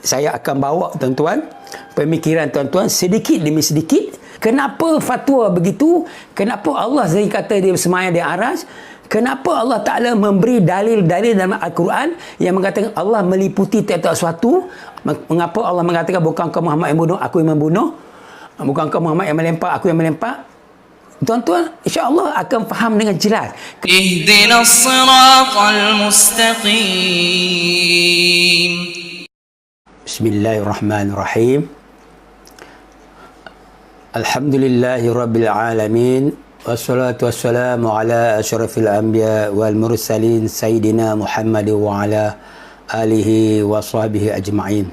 saya akan bawa tuan-tuan pemikiran tuan-tuan sedikit demi sedikit. Kenapa fatwa begitu? Kenapa Allah sendiri kata dia bersemayam di aras? Kenapa Allah Ta'ala memberi dalil-dalil dalam Al-Quran yang mengatakan Allah meliputi tiap-tiap sesuatu? Mengapa Allah mengatakan bukankah Muhammad yang bunuh, aku yang membunuh? Bukankah Muhammad yang melempar, aku yang melempar? Tuan-tuan, insya-Allah akan faham dengan jelas. Ihdinas siratal mustaqim. Bismillahirrahmanirrahim. Alhamdulillahi rabbil alamin. Wassalatu wassalamu ala asyrafil anbiya wal mursalin sayyidina Muhammad wa ala alihi wa sahbihi ajma'in.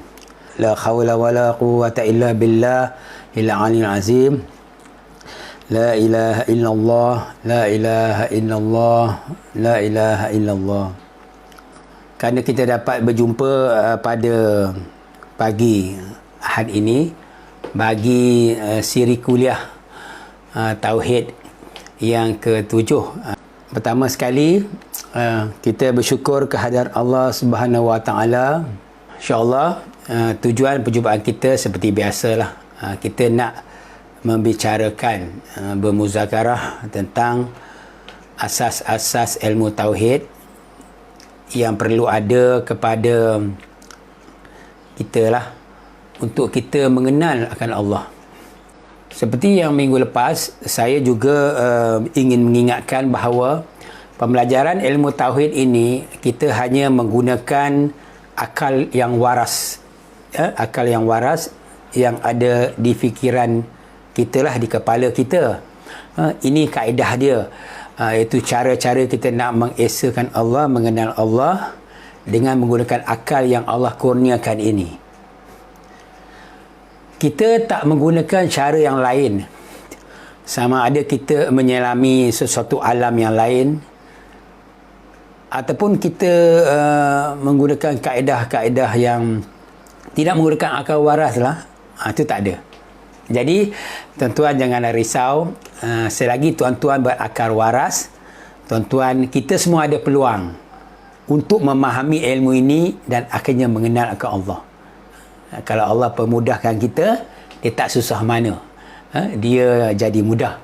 La hawla wa la quwwata illa billah il aliyil azim. La ilaha illallah, la ilaha illallah, la ilaha illallah. Kerana kita dapat berjumpa pada pagi Ahad ini bagi siri kuliah Tauhid yang ke-7. Pertama sekali kita bersyukur kehadirat Allah Subhanahu Wa Taala. InsyaAllah tujuan perjumpaan kita seperti biasalah, kita nak membicarakan, bermuzakarah tentang asas-asas ilmu Tauhid yang perlu ada kepada kita lah, untuk kita mengenal akan Allah. Seperti yang minggu lepas, saya juga ingin mengingatkan bahawa pembelajaran ilmu Tauhid ini kita hanya menggunakan akal yang waras, akal yang waras yang ada di fikiran kita lah, di kepala kita. Ini kaedah dia, iaitu cara-cara kita nak mengesakan Allah, mengenal Allah dengan menggunakan akal yang Allah kurniakan ini. Kita tak menggunakan cara yang lain, sama ada kita menyelami sesuatu alam yang lain ataupun kita menggunakan kaedah-kaedah yang tidak menggunakan akal waras lah, itu tak ada. Jadi tuan-tuan janganlah risau, selagi tuan-tuan berakal waras, tuan-tuan, kita semua ada peluang untuk memahami ilmu ini dan akhirnya mengenal akan Allah. Kalau Allah permudahkan kita, dia tak susah mana, dia jadi mudah.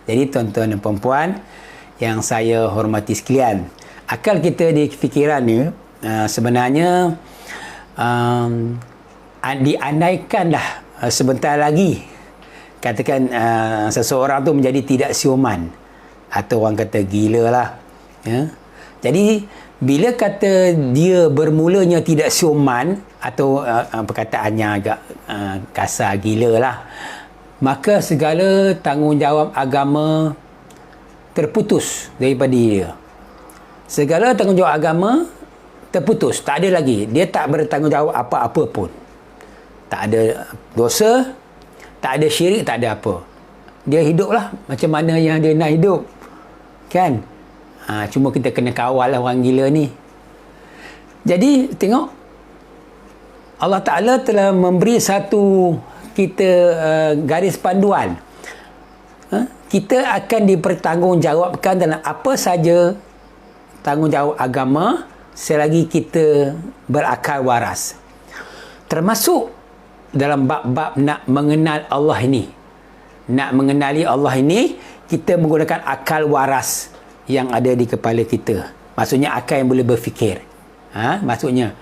Jadi tuan-tuan dan perempuan yang saya hormati sekalian, akal kita di fikiran ni sebenarnya diandaikanlah sebentar lagi, katakan seseorang tu menjadi tidak siuman, atau orang kata gila lah, Jadi bila kata dia bermulanya tidak siuman, atau perkataannya agak kasar, gila lah, maka segala tanggungjawab agama terputus daripada dia. Segala tanggungjawab agama terputus, tak ada lagi. Dia tak bertanggungjawab apa-apa pun. Tak ada dosa, tak ada syirik, tak ada apa. Dia hiduplah macam mana yang dia nak hidup, kan? Cuma kita kena kawal lah orang gila ni. Jadi tengok, Allah Ta'ala telah memberi satu kita garis panduan. Kita akan dipertanggungjawabkan dalam apa saja tanggungjawab agama selagi kita berakal waras. Termasuk dalam bab-bab nak mengenal Allah ini. Nak mengenali Allah ini, kita menggunakan akal waras yang ada di kepala kita. Maksudnya akal yang boleh berfikir. Maksudnya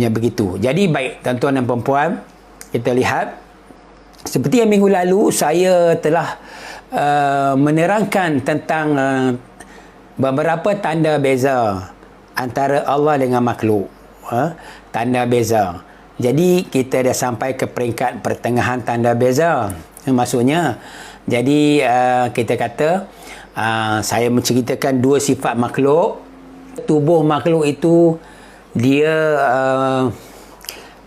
begitu. Jadi baik tuan-tuan dan perempuan, kita lihat seperti yang minggu lalu saya telah menerangkan tentang beberapa tanda beza antara Allah dengan makhluk. Tanda beza. Jadi kita dah sampai ke peringkat pertengahan tanda beza. Maksudnya, jadi kita kata saya menceritakan dua sifat makhluk. Tubuh makhluk itu dia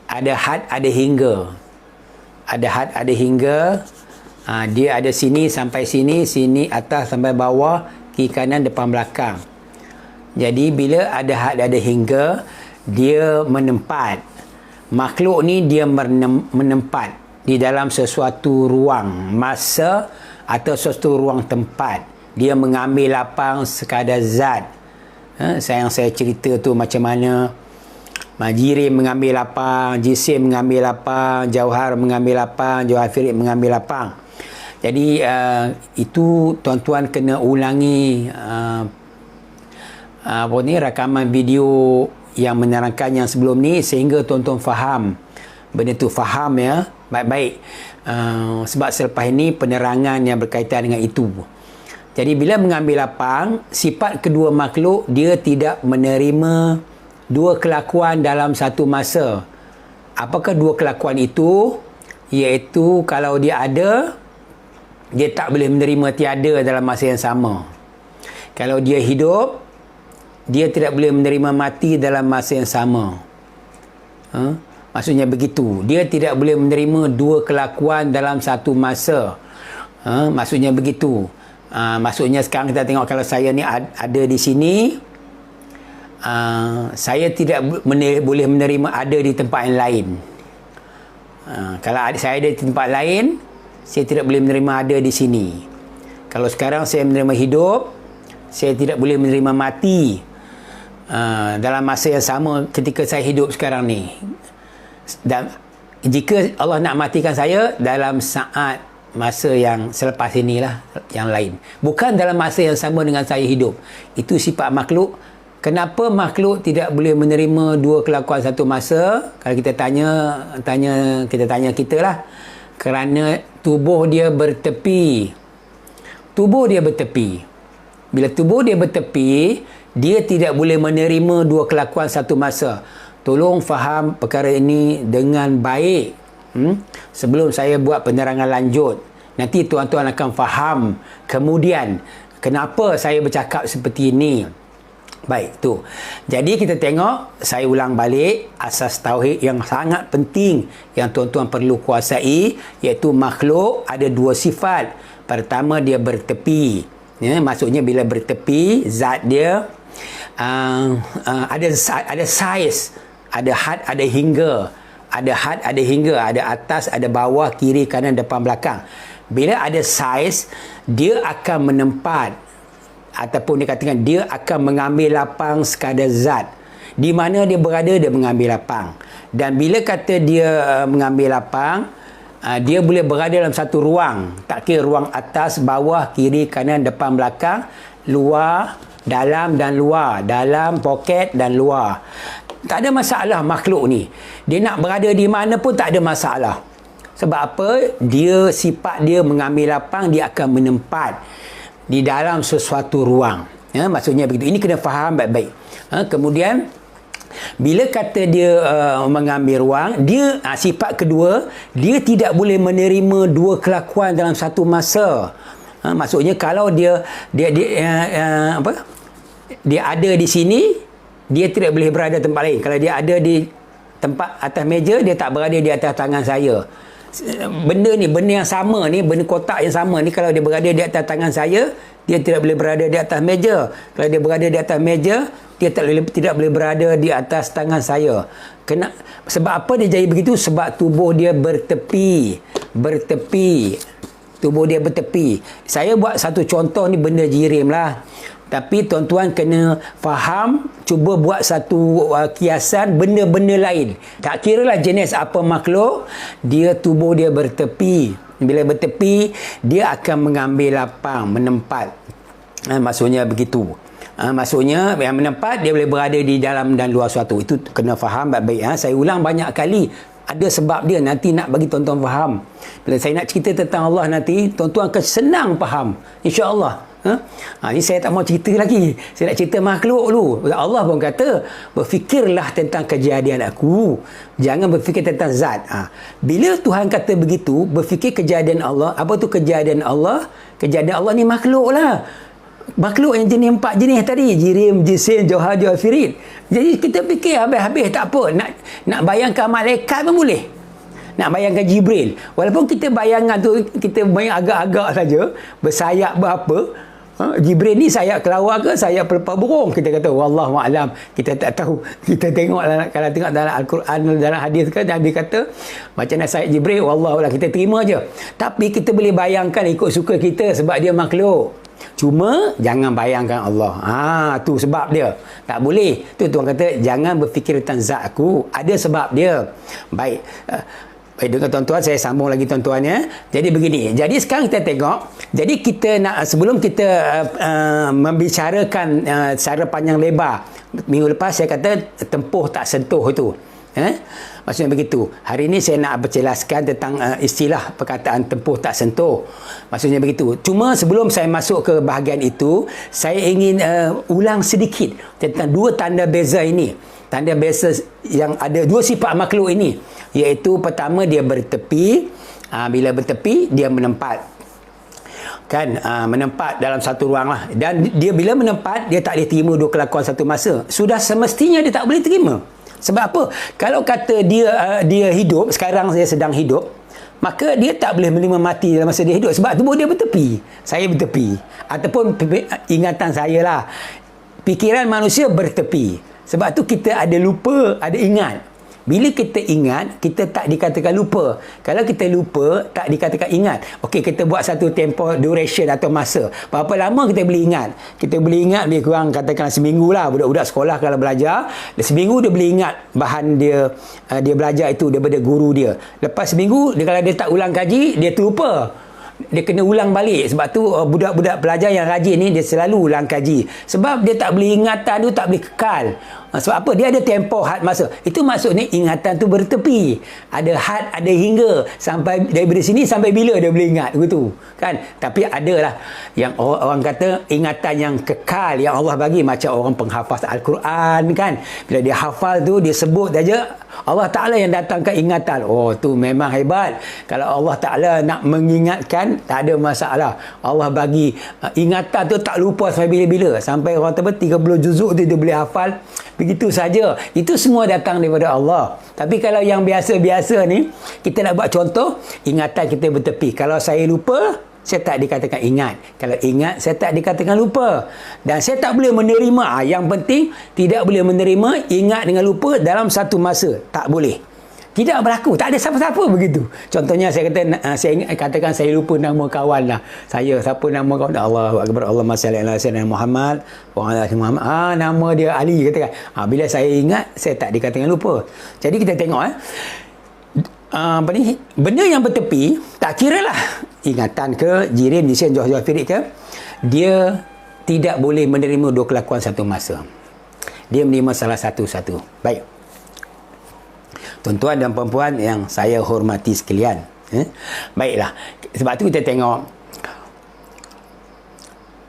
ada had, ada hingga. Ada had, ada hingga. Dia ada sini sampai sini, sini atas sampai bawah, kiri kanan, depan belakang. Jadi bila ada had, ada hingga, dia menempat. Makhluk ni dia menempat di dalam sesuatu ruang masa atau sesuatu ruang tempat. Dia mengambil lapang sekadar zat. Yang saya cerita tu macam mana Jirim mengambil lapang, jisim mengambil lapang, jauhar mengambil lapang, jauhar firid mengambil lapang. Jadi itu tuan-tuan kena ulangi rakaman video yang menerangkan yang sebelum ni sehingga tuan-tuan faham benda tu, faham ya baik-baik. Sebab selepas ini penerangan yang berkaitan dengan itu. Jadi bila mengambil lapang, sifat kedua makhluk dia tidak menerima dua kelakuan dalam satu masa. Apakah dua kelakuan itu? Iaitu kalau dia ada, dia tak boleh menerima tiada dalam masa yang sama. Kalau dia hidup, dia tidak boleh menerima mati dalam masa yang sama. Maksudnya begitu. Dia tidak boleh menerima dua kelakuan dalam satu masa. Maksudnya begitu. Maksudnya sekarang kita tengok, kalau saya ni ada di sini, saya tidak boleh menerima ada di tempat yang lain. Kalau saya ada di tempat lain, saya tidak boleh menerima ada di sini. Kalau sekarang saya menerima hidup, saya tidak boleh menerima mati dalam masa yang sama ketika saya hidup sekarang ni. Dan jika Allah nak matikan saya dalam saat masa yang selepas inilah yang lain, bukan dalam masa yang sama dengan saya hidup. Itu sifat makhluk. Kenapa makhluk tidak boleh menerima dua kelakuan satu masa? Kalau kita kita lah. Kerana tubuh dia bertepi. Tubuh dia bertepi. Bila tubuh dia bertepi, dia tidak boleh menerima dua kelakuan satu masa. Tolong faham perkara ini dengan baik. Sebelum saya buat penerangan lanjut, nanti tuan-tuan akan faham kemudian kenapa saya bercakap seperti ini. Baik, tu. Jadi kita tengok, saya ulang balik asas tauhid yang sangat penting yang tuan-tuan perlu kuasai, iaitu makhluk ada dua sifat. Pertama, dia bertepi. Ya, maksudnya bila bertepi, zat dia ada saiz, ada had, ada hingga. Ada had, ada hingga, ada atas, ada bawah, kiri, kanan, depan, belakang. Bila ada saiz, dia akan menempat ataupun dikatakan dia akan mengambil lapang sekadar zat. Di mana dia berada, dia mengambil lapang. Dan bila kata dia mengambil lapang, dia boleh berada dalam satu ruang. Tak kira ruang atas, bawah, kiri, kanan, depan, belakang, luar, dalam dan luar. Dalam, poket dan luar. Tak ada masalah makhluk ni. Dia nak berada di mana pun tak ada masalah. Sebab apa? Sifat dia mengambil lapang, dia akan menempat di dalam sesuatu ruang. Ya, maksudnya begitu. Ini kena faham baik-baik. Kemudian, bila kata dia mengambil ruang, dia sifat kedua, dia tidak boleh menerima dua kelakuan dalam satu masa. Maksudnya kalau dia ada di sini, dia tidak boleh berada tempat lain. Kalau dia ada di tempat atas meja, dia tak berada di atas tangan saya. Benda yang sama ni, benda kotak yang sama ni, kalau dia berada di atas tangan saya, dia tidak boleh berada di atas meja. Kalau dia berada di atas meja, dia tidak boleh berada di atas tangan saya. Sebab apa dia jadi begitu? Sebab tubuh dia bertepi. Tubuh dia bertepi. Saya buat satu contoh ni, benda jirim lah. Tapi tuan-tuan kena faham, cuba buat satu kiasan benda-benda lain. Tak kira lah jenis apa makhluk, tubuh dia bertepi. Bila bertepi, dia akan mengambil lapang, menempat. Maksudnya begitu. Maksudnya yang menempat, dia boleh berada di dalam dan luar suatu. Itu kena faham baik-baik. Saya ulang banyak kali. Ada sebab dia, nanti nak bagi tuan-tuan faham. Bila saya nak cerita tentang Allah nanti, tuan-tuan akan senang faham. InsyaAllah. Ini saya tak mau cerita lagi. Saya nak cerita makhluk dulu. Allah pun kata, berfikirlah tentang kejadian aku, jangan berfikir tentang zat. Bila Tuhan kata begitu, berfikir kejadian Allah. Apa tu kejadian Allah? Kejadian Allah ni makhluk lah. Makhluk yang jenis 4 jenis tadi, jirim, jisim, jauhar, firid. Jadi kita fikir habis-habis tak apa. Nak bayangkan malaikat pun boleh. Nak bayangkan Jibril. Walaupun kita bayangan tu, kita bayang agak-agak saja, bersayap berapa. Jibril ni sayap kelawar ke sayap pelepah burung? Kita kata wallahu a'lam. Kita tak tahu. Kita tengok kalau tengok dalam Al-Quran, dalam hadis kan, Nabi kata macam nak sayap Jibril, wallahu a'lam. Kita terima je. Tapi kita boleh bayangkan ikut suka kita sebab dia makhluk. Cuma jangan bayangkan Allah. Tu sebab dia. Tak boleh. Tu Tuhan kata jangan berfikir tentang zat aku. Ada sebab dia. Baik. Baik dengan tuan-tuan, saya sambung lagi tuan-tuan ya. Jadi begini. Jadi sekarang kita tengok. Jadi kita nak, sebelum kita membicarakan secara panjang lebar. Minggu lepas saya kata tempuh tak sentuh itu. Maksudnya begitu. Hari ini saya nak berjelaskan tentang istilah perkataan tempuh tak sentuh. Maksudnya begitu. Cuma sebelum saya masuk ke bahagian itu, saya ingin ulang sedikit tentang dua tanda beza ini. Tanda beza yang ada dua sifat makhluk ini. Iaitu pertama dia bertepi. Bila bertepi, dia menempat. Menempat dalam satu ruang lah. Dan dia bila menempat, dia tak boleh terima dua kelakuan satu masa. Sudah semestinya dia tak boleh terima. Sebab apa? Kalau kata dia hidup, sekarang saya sedang hidup, maka dia tak boleh menerima mati dalam masa dia hidup. Sebab tubuh dia bertepi. Saya bertepi. Ataupun ingatan saya lah. Pikiran manusia bertepi. Sebab tu kita ada lupa, ada ingat. Bila kita ingat, kita tak dikatakan lupa. Kalau kita lupa, tak dikatakan ingat. Okey, kita buat satu tempoh duration atau masa. Berapa lama kita boleh ingat? Kita boleh ingat lebih kurang katakan seminggu lah. Budak-budak sekolah kalau belajar, seminggu dia boleh ingat bahan dia belajar itu daripada guru dia. Lepas seminggu, kalau dia tak ulang kaji, dia terlupa. Dia kena ulang balik. Sebab tu budak-budak pelajar yang rajin ni, dia selalu ulang kaji. Sebab dia tak boleh ingatan tu, tak boleh kekal. Sebab apa? Dia ada tempoh had masa. Itu maksudnya ingatan tu bertepi. Ada had, ada hingga. Sampai daripada sini sampai bila dia boleh ingat. Begitu. Kan? Tapi adalah yang orang kata ingatan yang kekal yang Allah bagi. Macam orang penghafaz Al-Quran kan. Bila dia hafal tu, dia sebut saja Allah Ta'ala yang datangkan ingatan. Oh, tu memang hebat. Kalau Allah Ta'ala nak mengingatkan, tak ada masalah. Allah bagi ingatan tu tak lupa sampai bila-bila. Sampai orang kata 30 juzuk tu dia boleh hafal. Begitu saja. Itu semua datang daripada Allah. Tapi kalau yang biasa-biasa ni, kita nak buat contoh, ingatan kita bertepi. Kalau saya lupa, saya tak dikatakan ingat. Kalau ingat, saya tak dikatakan lupa. Dan saya tak boleh menerima. Yang penting, tidak boleh menerima ingat dengan lupa dalam satu masa. Tak boleh. Tidak berlaku. Tak ada siapa-siapa begitu. Contohnya saya katakan saya lupa nama kawan lah. Siapa nama kawan? Allahu Akbar. Allahumma salli ala sayyidina Muhammad wa ala ali Muhammad. Nama dia Ali katakan. Bila saya ingat, saya tak dikatakan lupa. Jadi kita tengok benda yang bertepi, tak kira lah ingatan ke, jirim, jisim, jauh-jauh firik ke, dia tidak boleh menerima dua kelakuan satu masa. Dia menerima salah satu-satu. Baik. Tuan-tuan dan perempuan yang saya hormati sekalian. Baiklah. Sebab tu kita tengok.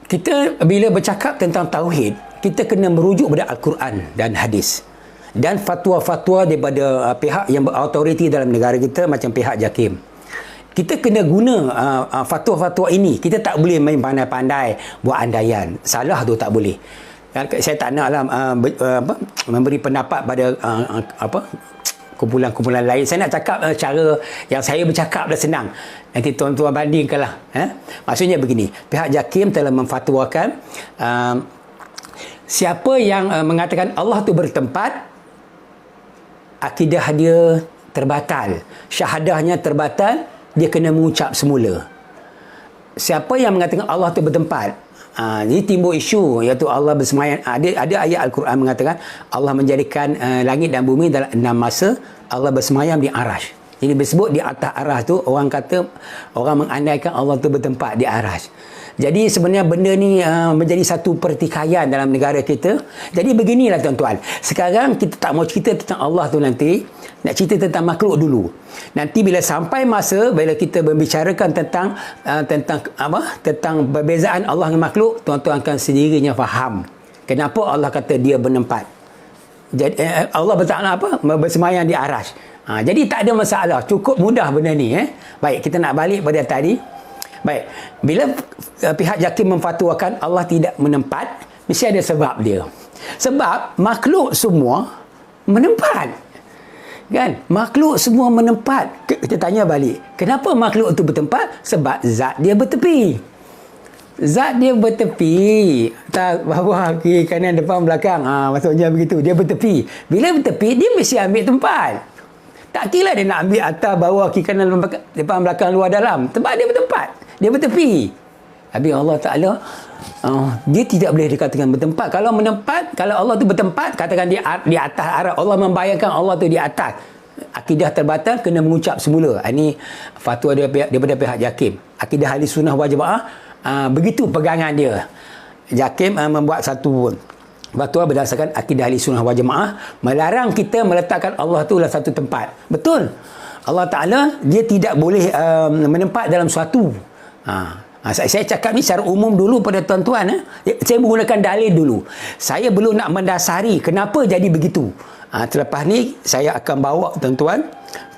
Kita bila bercakap tentang tauhid, kita kena merujuk pada Al-Quran dan hadis. Dan fatwa-fatwa daripada pihak yang berautoriti dalam negara kita macam pihak JAKIM. Kita kena guna fatwa-fatwa ini. Kita tak boleh main pandai-pandai buat andaian. Salah tu tak boleh. Saya tak naklah memberi pendapat pada kumpulan-kumpulan lain. Saya nak cakap cara yang saya bercakap dah senang. Nanti tuan-tuan bandingkanlah. Maksudnya begini. Pihak JAKIM telah memfatwakan siapa yang mengatakan Allah tu bertempat, akidah dia terbatal. Syahadahnya terbatal, dia kena mengucap semula. Siapa yang mengatakan Allah tu bertempat, ini timbul isu iaitu Allah bersemayam. Ada ayat Al-Quran mengatakan Allah menjadikan langit dan bumi dalam 6 masa. Allah bersemayam di Arash. Jadi disebut di atas Arash tu, orang mengandaikan Allah tu bertempat di Arash. Jadi sebenarnya benda ni menjadi satu pertikaian dalam negara kita. Jadi beginilah tuan-tuan. Sekarang kita tak mau cerita tentang Allah tu nanti. Nak cerita tentang makhluk dulu. Nanti bila sampai masa bila kita membicarakan tentang perbezaan Allah dengan makhluk, tuan-tuan akan sendirinya faham kenapa Allah kata dia bertempat. Jadi Allah bertakna bersemayam di Arash. Jadi tak ada masalah, cukup mudah benda ni. Baik, kita nak balik pada tadi. Baik, bila pihak JAKIM memfatwakan Allah tidak menempat, mesti ada sebab dia. Sebab makhluk semua menempat. Kan? Makhluk semua menempat. Kita tanya balik. Kenapa makhluk itu bertempat? Sebab zat dia bertepi. Zat dia bertepi. Tak bawah, kiri, kanan, depan, belakang. Maksudnya begitu. Dia bertepi. Bila bertepi, dia mesti ambil tempat. Tak kira dia nak ambil atas, bawah, kiri, kanan, depan, belakang, luar, dalam. Sebab dia bertempat. Dia bertepi. Tapi Allah Ta'ala dia tidak boleh dikatakan bertempat. Kalau menempat, kalau Allah tu bertempat, katakan di atas arah. Allah membayangkan Allah tu di atas. Akidah terbatal kena mengucap semula. Ini fatwa daripada pihak JAKIM. Akidah ahli sunnah wal jamaah, begitu pegangan dia. JAKIM membuat satu fatwa berdasarkan akidah ahli sunnah wal jamaah, melarang kita meletakkan Allah tu dalam satu tempat. Betul. Allah Ta'ala dia tidak boleh menempat dalam suatu. Saya cakap ni secara umum dulu pada tuan-tuan. Saya menggunakan dalil dulu. Saya belum nak mendasari kenapa jadi begitu. Selepas ni saya akan bawa tuan-tuan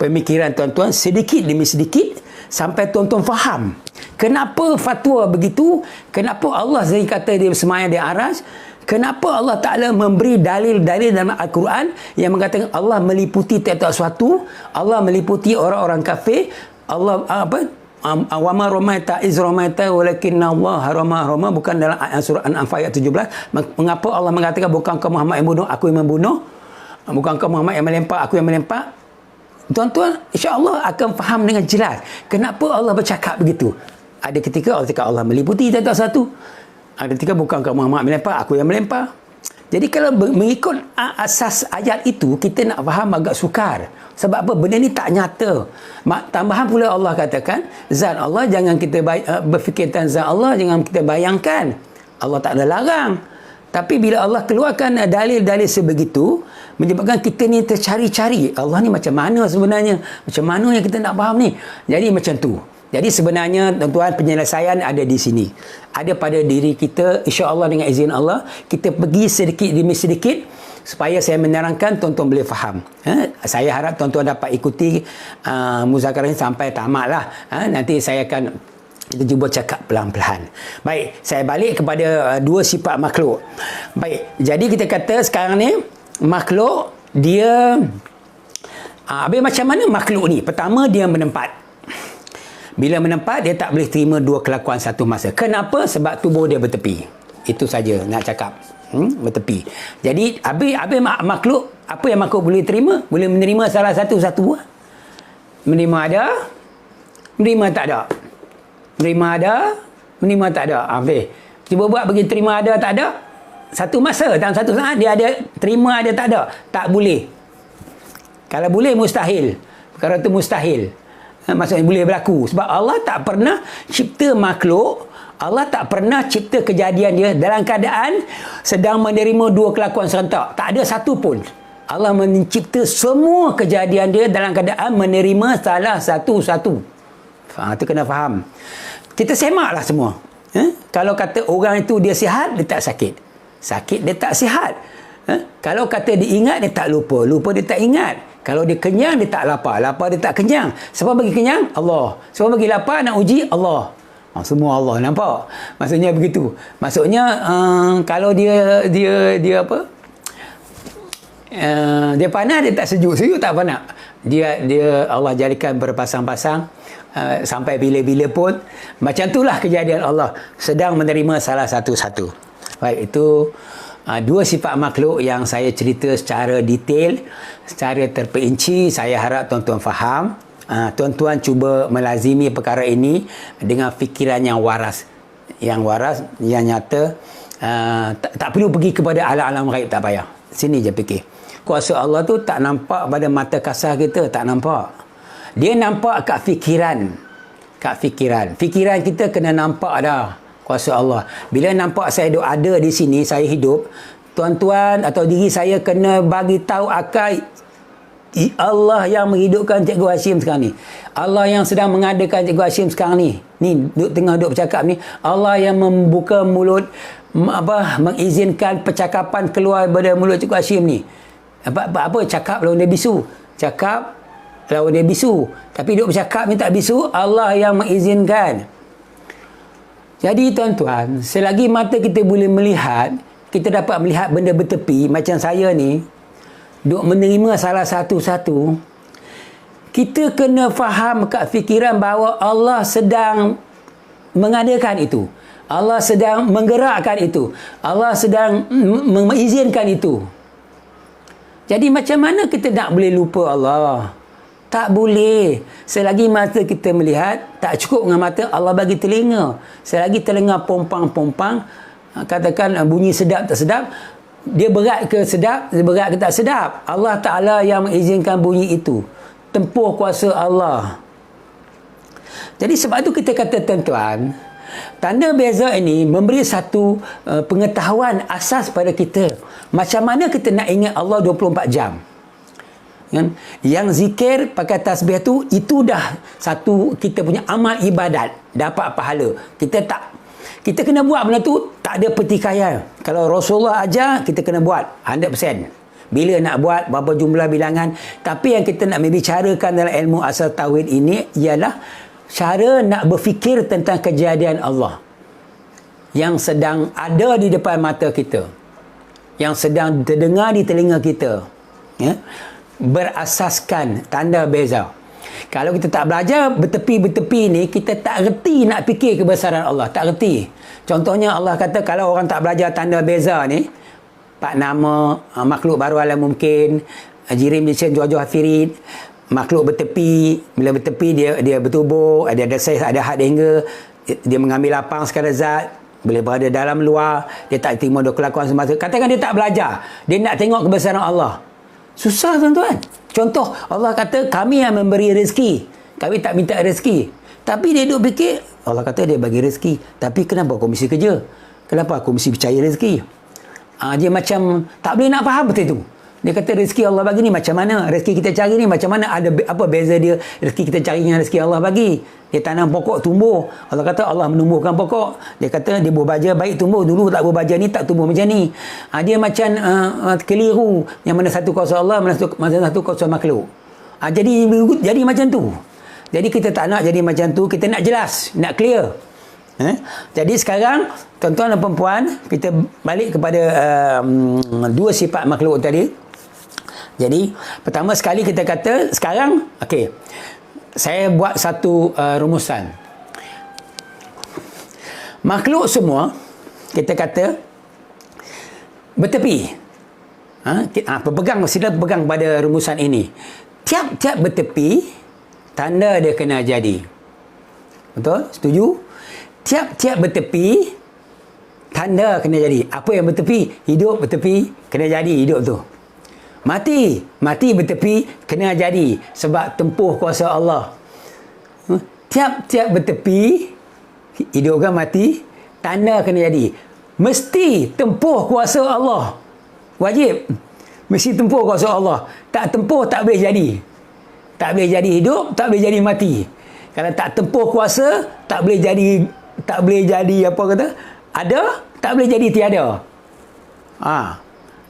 pemikiran tuan-tuan sedikit demi sedikit sampai tuan-tuan faham kenapa fatwa begitu, kenapa Allah sendiri kata dia bersemayam di aras, kenapa Allah Ta'ala memberi dalil-dalil dalam Al-Quran yang mengatakan Allah meliputi tiap-tiap suatu, Allah meliputi orang-orang kafir, Allah wa ma ramaita iz ramaita walakinna Allah rama, bukan dalam surah An-Anfal ayat 17. Mengapa Allah mengatakan bukankah Muhammad yang bunuh, aku yang membunuh, bukankah Muhammad yang melempar, aku yang melempar. Tuan-tuan insya-Allah akan faham dengan jelas kenapa Allah bercakap begitu. Ada ketika Allah cakap Allah meliputi tiap-tiap satu, ada ketika bukankah Muhammad melempar, aku yang melempar. Jadi kalau mengikut asas ayat itu, kita nak faham agak sukar. Sebab apa? Benda ni tak nyata. Tambahan pula Allah katakan, zat Allah jangan kita berfikir tentang zat Allah, jangan kita bayangkan. Allah tak ada larang. Tapi bila Allah keluarkan dalil-dalil sebegitu, menyebabkan kita ni tercari-cari. Allah ni macam mana sebenarnya? Macam mana yang kita nak faham ni? Jadi macam tu. Jadi sebenarnya tuan-tuan penyelesaian ada di sini. Ada pada diri kita, insya-Allah dengan izin Allah, kita pergi sedikit demi sedikit supaya saya menerangkan tuan-tuan boleh faham. Saya harap tuan-tuan dapat ikuti muzakarah ini sampai tamat lah. Nanti saya akan kita cuba cakap pelan-pelan. Baik, saya balik kepada dua sifat makhluk. Baik, jadi kita kata sekarang ni makhluk dia habis macam mana makhluk ni? Pertama dia menempat. Bila menempat, dia tak boleh terima dua kelakuan satu masa. Kenapa? Sebab tubuh dia bertepi. Itu saja nak cakap. Bertepi. Jadi, habis makhluk, apa yang makhluk boleh terima? Boleh menerima salah satu-satu. Menerima ada, menerima tak ada. Menerima ada, menerima tak ada. Habis. Cuba buat bagi terima ada, tak ada. Satu masa, dalam satu saat, dia ada, terima ada, tak ada. Tak boleh. Kalau boleh, mustahil. Perkara itu mustahil. Maksudnya boleh berlaku. Sebab Allah tak pernah cipta makhluk, Allah tak pernah cipta kejadian dia dalam keadaan sedang menerima dua kelakuan serentak. Tak ada satu pun. Allah mencipta semua kejadian dia dalam keadaan menerima salah satu-satu. Itu kena faham. Kita semaklah semua. Kalau kata orang itu dia sihat, dia tak sakit. Sakit, dia tak sihat. Kalau kata dia ingat, dia tak lupa. Lupa, dia tak ingat. Kalau dia kenyang, dia tak lapar. Lapar, dia tak kenyang. Siapa bagi kenyang? Allah. Siapa bagi lapar, nak uji? Allah. Semua Allah. Nampak? Maksudnya begitu. Maksudnya, kalau dia apa? Dia panas, dia tak sejuk. Sejuk tak panas. Dia Allah jadikan berpasang-pasang. Sampai bila-bila pun. Macam itulah kejadian Allah. Sedang menerima salah satu-satu. Baik, itu dua sifat makhluk yang saya cerita secara detail, secara terperinci. Saya harap tuan-tuan faham. Tuan-tuan cuba melazimi perkara ini dengan fikiran yang waras. Yang waras, yang nyata. Tak perlu pergi kepada alam-alam gaib, tak payah. Sini je fikir. Kuasa Allah tu tak nampak pada mata kasar kita, tak nampak. Dia nampak kat fikiran. Kat fikiran. Fikiran kita kena nampak dah kuasa Allah. Bila nampak saya ada di sini, saya hidup, tuan-tuan atau diri saya kena bagi tahu akal Allah yang menghidupkan Cikgu Hashim sekarang ni. Allah yang sedang mengadakan Cikgu Hashim sekarang ni. Ni tengah duduk bercakap ni. Allah yang membuka mulut, mengizinkan percakapan keluar daripada mulut Cikgu Hashim ni. Apa cakap lawan dia bisu. Cakap lawan dia bisu. Tapi duduk bercakap ni tak bisu. Allah yang mengizinkan. Jadi tuan-tuan, selagi mata kita boleh melihat, kita dapat melihat benda bertepi, macam saya ni, duk menerima salah satu-satu, kita kena faham kat fikiran bahawa Allah sedang mengadakan itu. Allah sedang menggerakkan itu. Allah sedang mengizinkan itu. Jadi macam mana kita nak boleh lupa Allah? Tak boleh. Selagi mata kita melihat, tak cukup dengan mata, Allah bagi telinga. Selagi telinga pompang-pompang, katakan bunyi sedap tak sedap, dia berat ke sedap, dia berat ke tak sedap. Allah Ta'ala yang mengizinkan bunyi itu. Tempuh kuasa Allah. Jadi sebab itu kita kata tuan-tuan, tanda beza ini memberi satu pengetahuan asas pada kita. Macam mana kita nak ingat Allah 24 jam. Kan? Yang zikir pakai tasbih tu, itu dah satu kita punya amal ibadat, dapat pahala. Kita kena buat benda tu, tak ada pertikaian. Kalau Rasulullah ajar, kita kena buat 100%. Bila nak buat, berapa jumlah bilangan. Tapi yang kita nak membicarakan dalam ilmu asal tauhid ini ialah cara nak berfikir tentang kejadian Allah yang sedang ada di depan mata kita, yang sedang terdengar di telinga kita, ya? Berasaskan tanda beza. Kalau kita tak belajar bertepi-bertepi ni, kita tak reti nak fikir kebesaran Allah, tak reti. Contohnya Allah kata kalau orang tak belajar tanda beza ni, pak nama, makhluk baru alam mungkin, jirim jisim jual-jual firid, makhluk bertepi, bila bertepi dia bertubuh, ada saiz, ada had hingga, dia mengambil lapang sekadar zat, boleh berada dalam luar, dia tak terima dua kelakuan semasa. Katakan dia tak belajar, dia nak tengok kebesaran Allah. Susah tuan-tuan. Contoh, Allah kata kami yang memberi rezeki, kami tak minta rezeki. Tapi dia duduk fikir, Allah kata dia bagi rezeki, tapi kenapa aku mesti kerja? Kenapa aku mesti percaya rezeki? Dia macam tak boleh nak faham betul itu. Dia kata rezeki Allah bagi ni macam mana, rezeki kita cari ni macam mana, ada apa beza dia rezeki kita cari dengan rezeki Allah bagi. Dia tanam pokok tumbuh, Allah kata Allah menumbuhkan pokok. Dia kata dia berbaja baik tumbuh, dulu tak berbaja ni tak tumbuh macam ni. Dia macam keliru, yang mana satu kuasa Allah, mana satu kuasa makhluk. Jadi macam tu. Jadi kita tak nak jadi macam tu, kita nak jelas, nak clear. Jadi sekarang tuan-tuan dan perempuan, kita balik kepada dua sifat makhluk tadi. Jadi pertama sekali kita kata sekarang, okey, saya buat satu rumusan. Makhluk semua kita kata bertepi. Pegang, sila pegang pada rumusan ini. Tiap-tiap bertepi, tanda dia kena jadi. Betul? Setuju? Tiap-tiap bertepi, tanda kena jadi. Apa yang bertepi? Hidup bertepi, kena jadi hidup tu. Mati bertepi, kena jadi. Sebab tempuh kuasa Allah. Tiap-tiap bertepi, hidup kan mati, tanda kena jadi. Mesti tempuh kuasa Allah. Wajib. Mesti tempuh kuasa Allah. Tak tempuh, tak boleh jadi. Tak boleh jadi hidup, tak boleh jadi mati. Kalau tak tempuh kuasa, tak boleh jadi apa kata? Ada, tak boleh jadi tiada.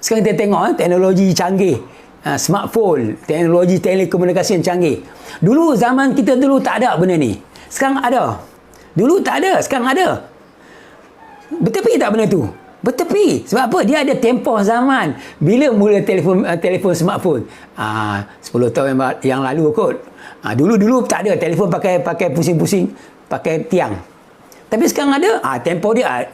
Sekarang kita tengok teknologi canggih. Smartphone, teknologi telekomunikasi yang canggih. Dulu zaman kita dulu tak ada benda ni. Sekarang ada. Dulu tak ada, sekarang ada. Bertepi tak benda tu? Bertepi. Sebab apa? Dia ada tempoh zaman. Bila mula telefon smartphone? 10 tahun yang lalu kot. Dulu tak ada. Telefon pakai pusing-pusing, pakai tiang. Tapi sekarang ada, tempoh dia,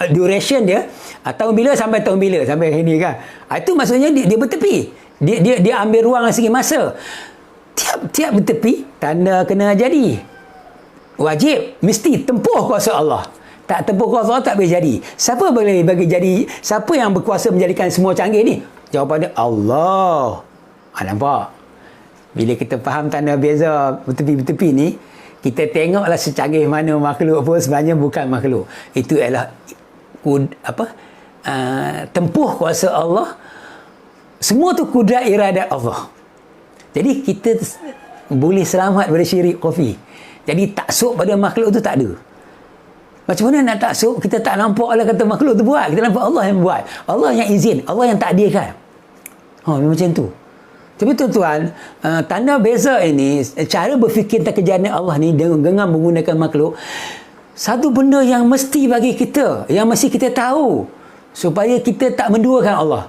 duration dia, tahun bila sampai tahun bila, sampai ini kan. Itu maksudnya dia bertepi. Dia ambil ruang segi masa. Tiap-tiap bertepi, tanda kena jadi. Wajib, mesti tempuh kuasa Allah. Tak tempuh kuasa Allah, tak boleh jadi. Siapa boleh bagi jadi, siapa yang berkuasa menjadikan semua canggih ni? Jawapan dia, Allah. Nampak? Bila kita faham tanda beza bertepi-bertepi ni, kita tengoklah secanggih mana makhluk pun sebenarnya bukan makhluk. Itu adalah tempuh kuasa Allah. Semua tu kudrat iradat Allah. Jadi kita boleh selamat dari syirik kofi. Jadi taksub pada makhluk tu tak ada. Macam mana nak taksub? Kita tak nampak lah kata makhluk tu buat. Kita nampak Allah yang buat. Allah yang izin. Allah yang takdirkan. Macam tu. Tapi tuan-tuan, tanda beza ini, cara berfikir tentang kejadian Allah ni dengan menggunakan makhluk, satu benda yang mesti bagi kita, yang mesti kita tahu, supaya kita tak menduakan Allah.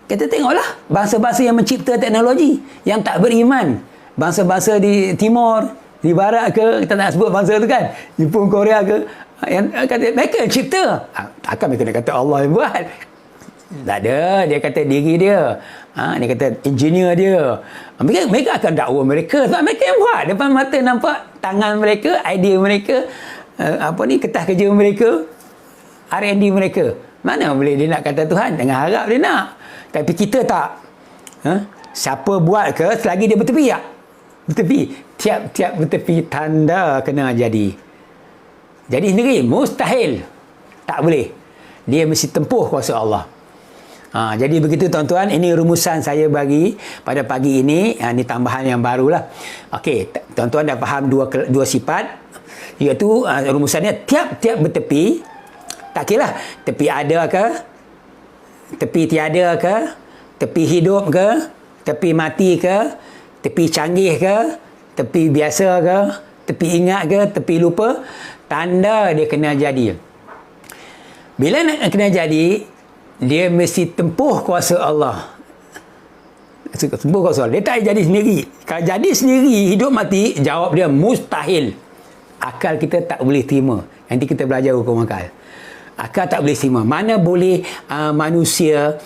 Kita tengoklah bangsa-bangsa yang mencipta teknologi, yang tak beriman. Bangsa-bangsa di Timur, di Barat ke, kita tak sebut bangsa tu kan, Jepun, Korea ke, yang kata mereka yang cipta. Takkan mereka nak kata Allah yang buat? Tak ada, dia kata diri dia. Dia kata engineer dia. Mereka akan dakwa mereka. Sebab mereka yang buat. Depan mata nampak tangan mereka, idea mereka, kertas kerja mereka, R&D mereka. Mana boleh dia nak kata Tuhan? Dengan harap dia nak. Tapi kita tak. Siapa buat ke selagi dia bertepi tak? Bertepi. Tiap-tiap bertepi tanda kena jadi. Jadi sendiri mustahil. Tak boleh. Dia mesti tempuh kuasa Allah. Jadi begitu tuan-tuan, ini rumusan saya bagi pada pagi ini. Ini tambahan yang barulah. Okey, tuan-tuan dah faham dua sifat, iaitu rumusannya tiap-tiap bertepi, tak kira tepi ada ke, tepi tiada ke, tepi hidup ke, tepi mati ke, tepi canggih ke, tepi biasa ke, tepi ingat ke, tepi lupa, tanda dia kena jadi. Bila nak kena jadi, dia mesti tempuh kuasa Allah. Tempuh kuasa Allah. Dia tak jadi sendiri. Kalau jadi sendiri, hidup mati, jawab dia mustahil. Akal kita tak boleh terima. Nanti kita belajar hukum akal. Akal tak boleh terima. Mana boleh manusia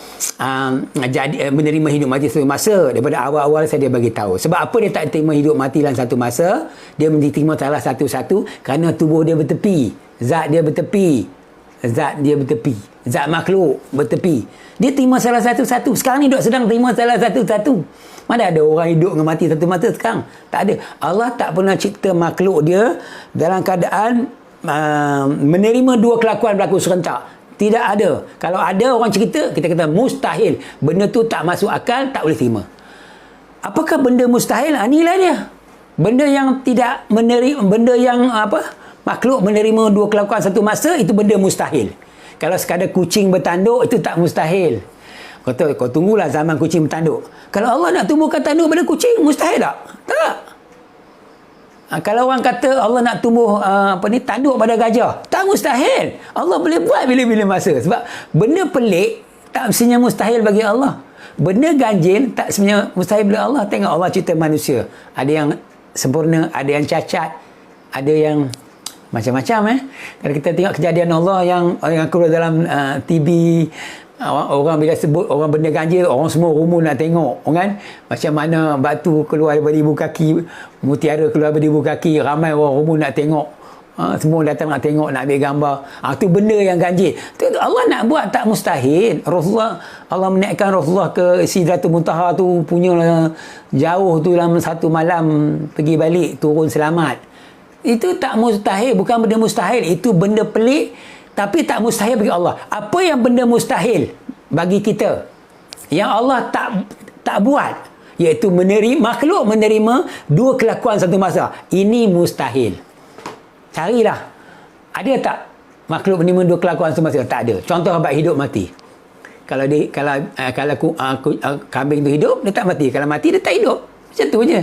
menerima hidup mati satu masa? Daripada awal-awal saya dia bagi tahu. Sebab apa dia tak terima hidup mati dalam satu masa? Dia mesti terima salah satu-satu kerana tubuh dia bertepi. Zat dia bertepi. Zat makhluk bertepi. Dia terima salah satu-satu. Sekarang ni duk sedang terima salah satu-satu. Mana ada orang hidup dengan mati satu masa sekarang? Tak ada. Allah tak pernah cipta makhluk dia dalam keadaan menerima dua kelakuan berlaku serentak. Tidak ada. Kalau ada orang cerita, kita kata mustahil. Benda tu tak masuk akal, tak boleh terima. Apakah benda mustahil? Inilah dia. Benda yang tidak menerima, benda yang makhluk menerima dua kelakuan satu masa, itu benda mustahil. Kalau sekadar kucing bertanduk, itu tak mustahil. Kau tunggulah zaman kucing bertanduk. Kalau Allah nak tumbuhkan tanduk pada kucing, mustahil tak? Tak. Kalau orang kata Allah nak tumbuh tanduk pada gajah, tak mustahil. Allah boleh buat bila-bila masa. Sebab benda pelik tak mestinya mustahil bagi Allah. Benda ganjil tak sebenarnya mustahil bagi Allah. Tengok Allah cipta manusia. Ada yang sempurna, ada yang cacat, ada yang macam-macam. Kalau kita tengok kejadian Allah yang keluar dalam TV, orang bila sebut orang benda ganjil, orang semua rumun nak tengok kan, macam mana batu keluar daripada ibu kaki, mutiara keluar daripada ibu kaki, ramai orang rumun nak tengok. Semua datang nak tengok, nak ambil gambar. Itu benda yang ganjil. Allah nak buat tak mustahil. Allah menaikkan Rasulullah ke Sidratul Muntaha tu, punya jauh tu dalam satu malam, pergi balik turun selamat. Itu tak mustahil, bukan benda mustahil. Itu benda pelik, tapi tak mustahil bagi Allah. Apa yang benda mustahil bagi kita, yang Allah tak buat, iaitu makhluk menerima dua kelakuan satu masa. Ini mustahil. Carilah. Ada tak makhluk menerima dua kelakuan satu masa? Tak ada. Contoh bab hidup mati. Kalau kambing tu hidup, dia tak mati. Kalau mati, dia tak hidup. Macam tu je.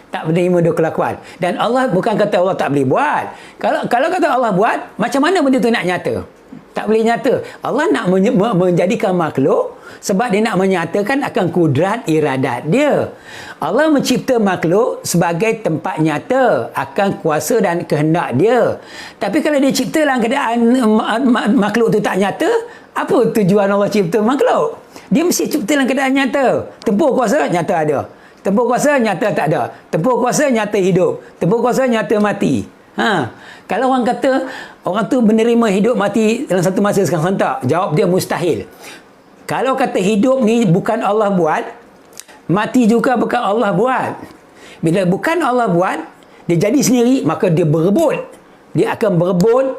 Tak menerima dua kelakuan. Dan Allah bukan kata Allah tak boleh buat. Kalau kata Allah buat, macam mana benda tu nak nyata? Tak boleh nyata. Allah nak menjadikan makhluk sebab dia nak menyatakan akan kudrat iradat dia. Allah mencipta makhluk sebagai tempat nyata akan kuasa dan kehendak dia. Tapi kalau dia cipta dalam keadaan makhluk tu tak nyata, apa tujuan Allah cipta makhluk? Dia mesti cipta dalam keadaan nyata. Tempur kuasa, nyata ada. Tempur kuasa, nyata tak ada. Tempur kuasa, nyata hidup. Tempur kuasa, nyata mati. Kalau orang kata orang tu menerima hidup mati dalam satu masa serentak, jawab dia mustahil. Kalau kata hidup ni bukan Allah buat, mati juga bukan Allah buat. Bila bukan Allah buat, dia jadi sendiri, maka dia berebut. Dia akan berebut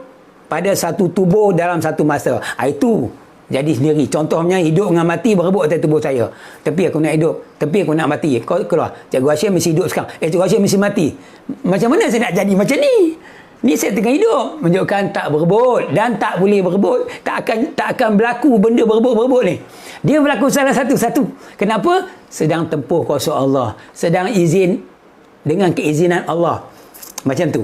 pada satu tubuh dalam satu masa. Itu jadi sendiri. Contohnya hidup dengan mati berebut atas tubuh saya. Tapi aku nak hidup, tapi aku nak mati. Kau keluar. Cikgu Hashim mesti hidup sekarang. Cikgu Hashim mesti mati. Macam mana saya nak jadi macam ni? Ni saya tengah hidup. Menunjukkan tak berebut dan tak boleh berebut. Tak akan berlaku benda berebut-berebut ni. Dia berlaku salah satu-satu. Kenapa? Sedang tempuh kuasa Allah. Sedang izin dengan keizinan Allah. Macam tu.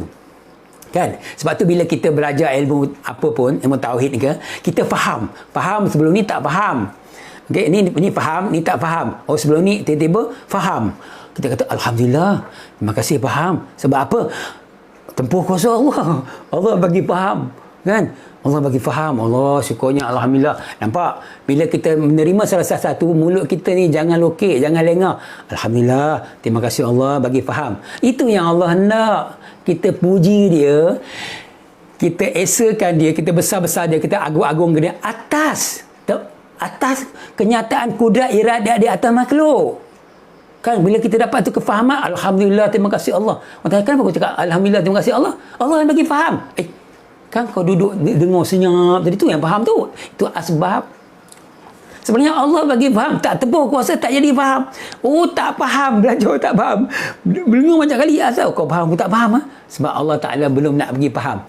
Kan? Sebab tu bila kita belajar ilmu apa pun, ilmu tauhid ni ke, kita faham. Faham sebelum ni tak faham. Okay, ni faham, ni tak faham. Oh sebelum ni tiba-tiba faham. Kita kata alhamdulillah, terima kasih faham. Sebab apa? Tempuh kuasa Allah. Allah bagi faham. kan? Allah bagi faham. Allah syukurnya, alhamdulillah. Nampak? Bila kita menerima salah satu, mulut kita ni jangan lokek, jangan lengah. Alhamdulillah, terima kasih Allah bagi faham. Itu yang Allah nak. Kita puji dia, kita esakan dia, kita besar-besar dia, kita agung-agung dia atas kenyataan kudrat iradat di atas makhluk. Kan bila kita dapat tu kefahaman, alhamdulillah, terima kasih Allah. Orang kenapa aku cakap alhamdulillah, terima kasih Allah? Allah yang bagi faham. Kan kau duduk dengar senyap tadi tu yang faham tu. Itu asbab. Sebenarnya Allah bagi faham, tak tepuk kuasa tak jadi faham. Oh, tak faham, belajar tak faham. Dengar banyak kali, asal kau faham, aku tak faham. Sebab Allah Ta'ala belum nak bagi faham.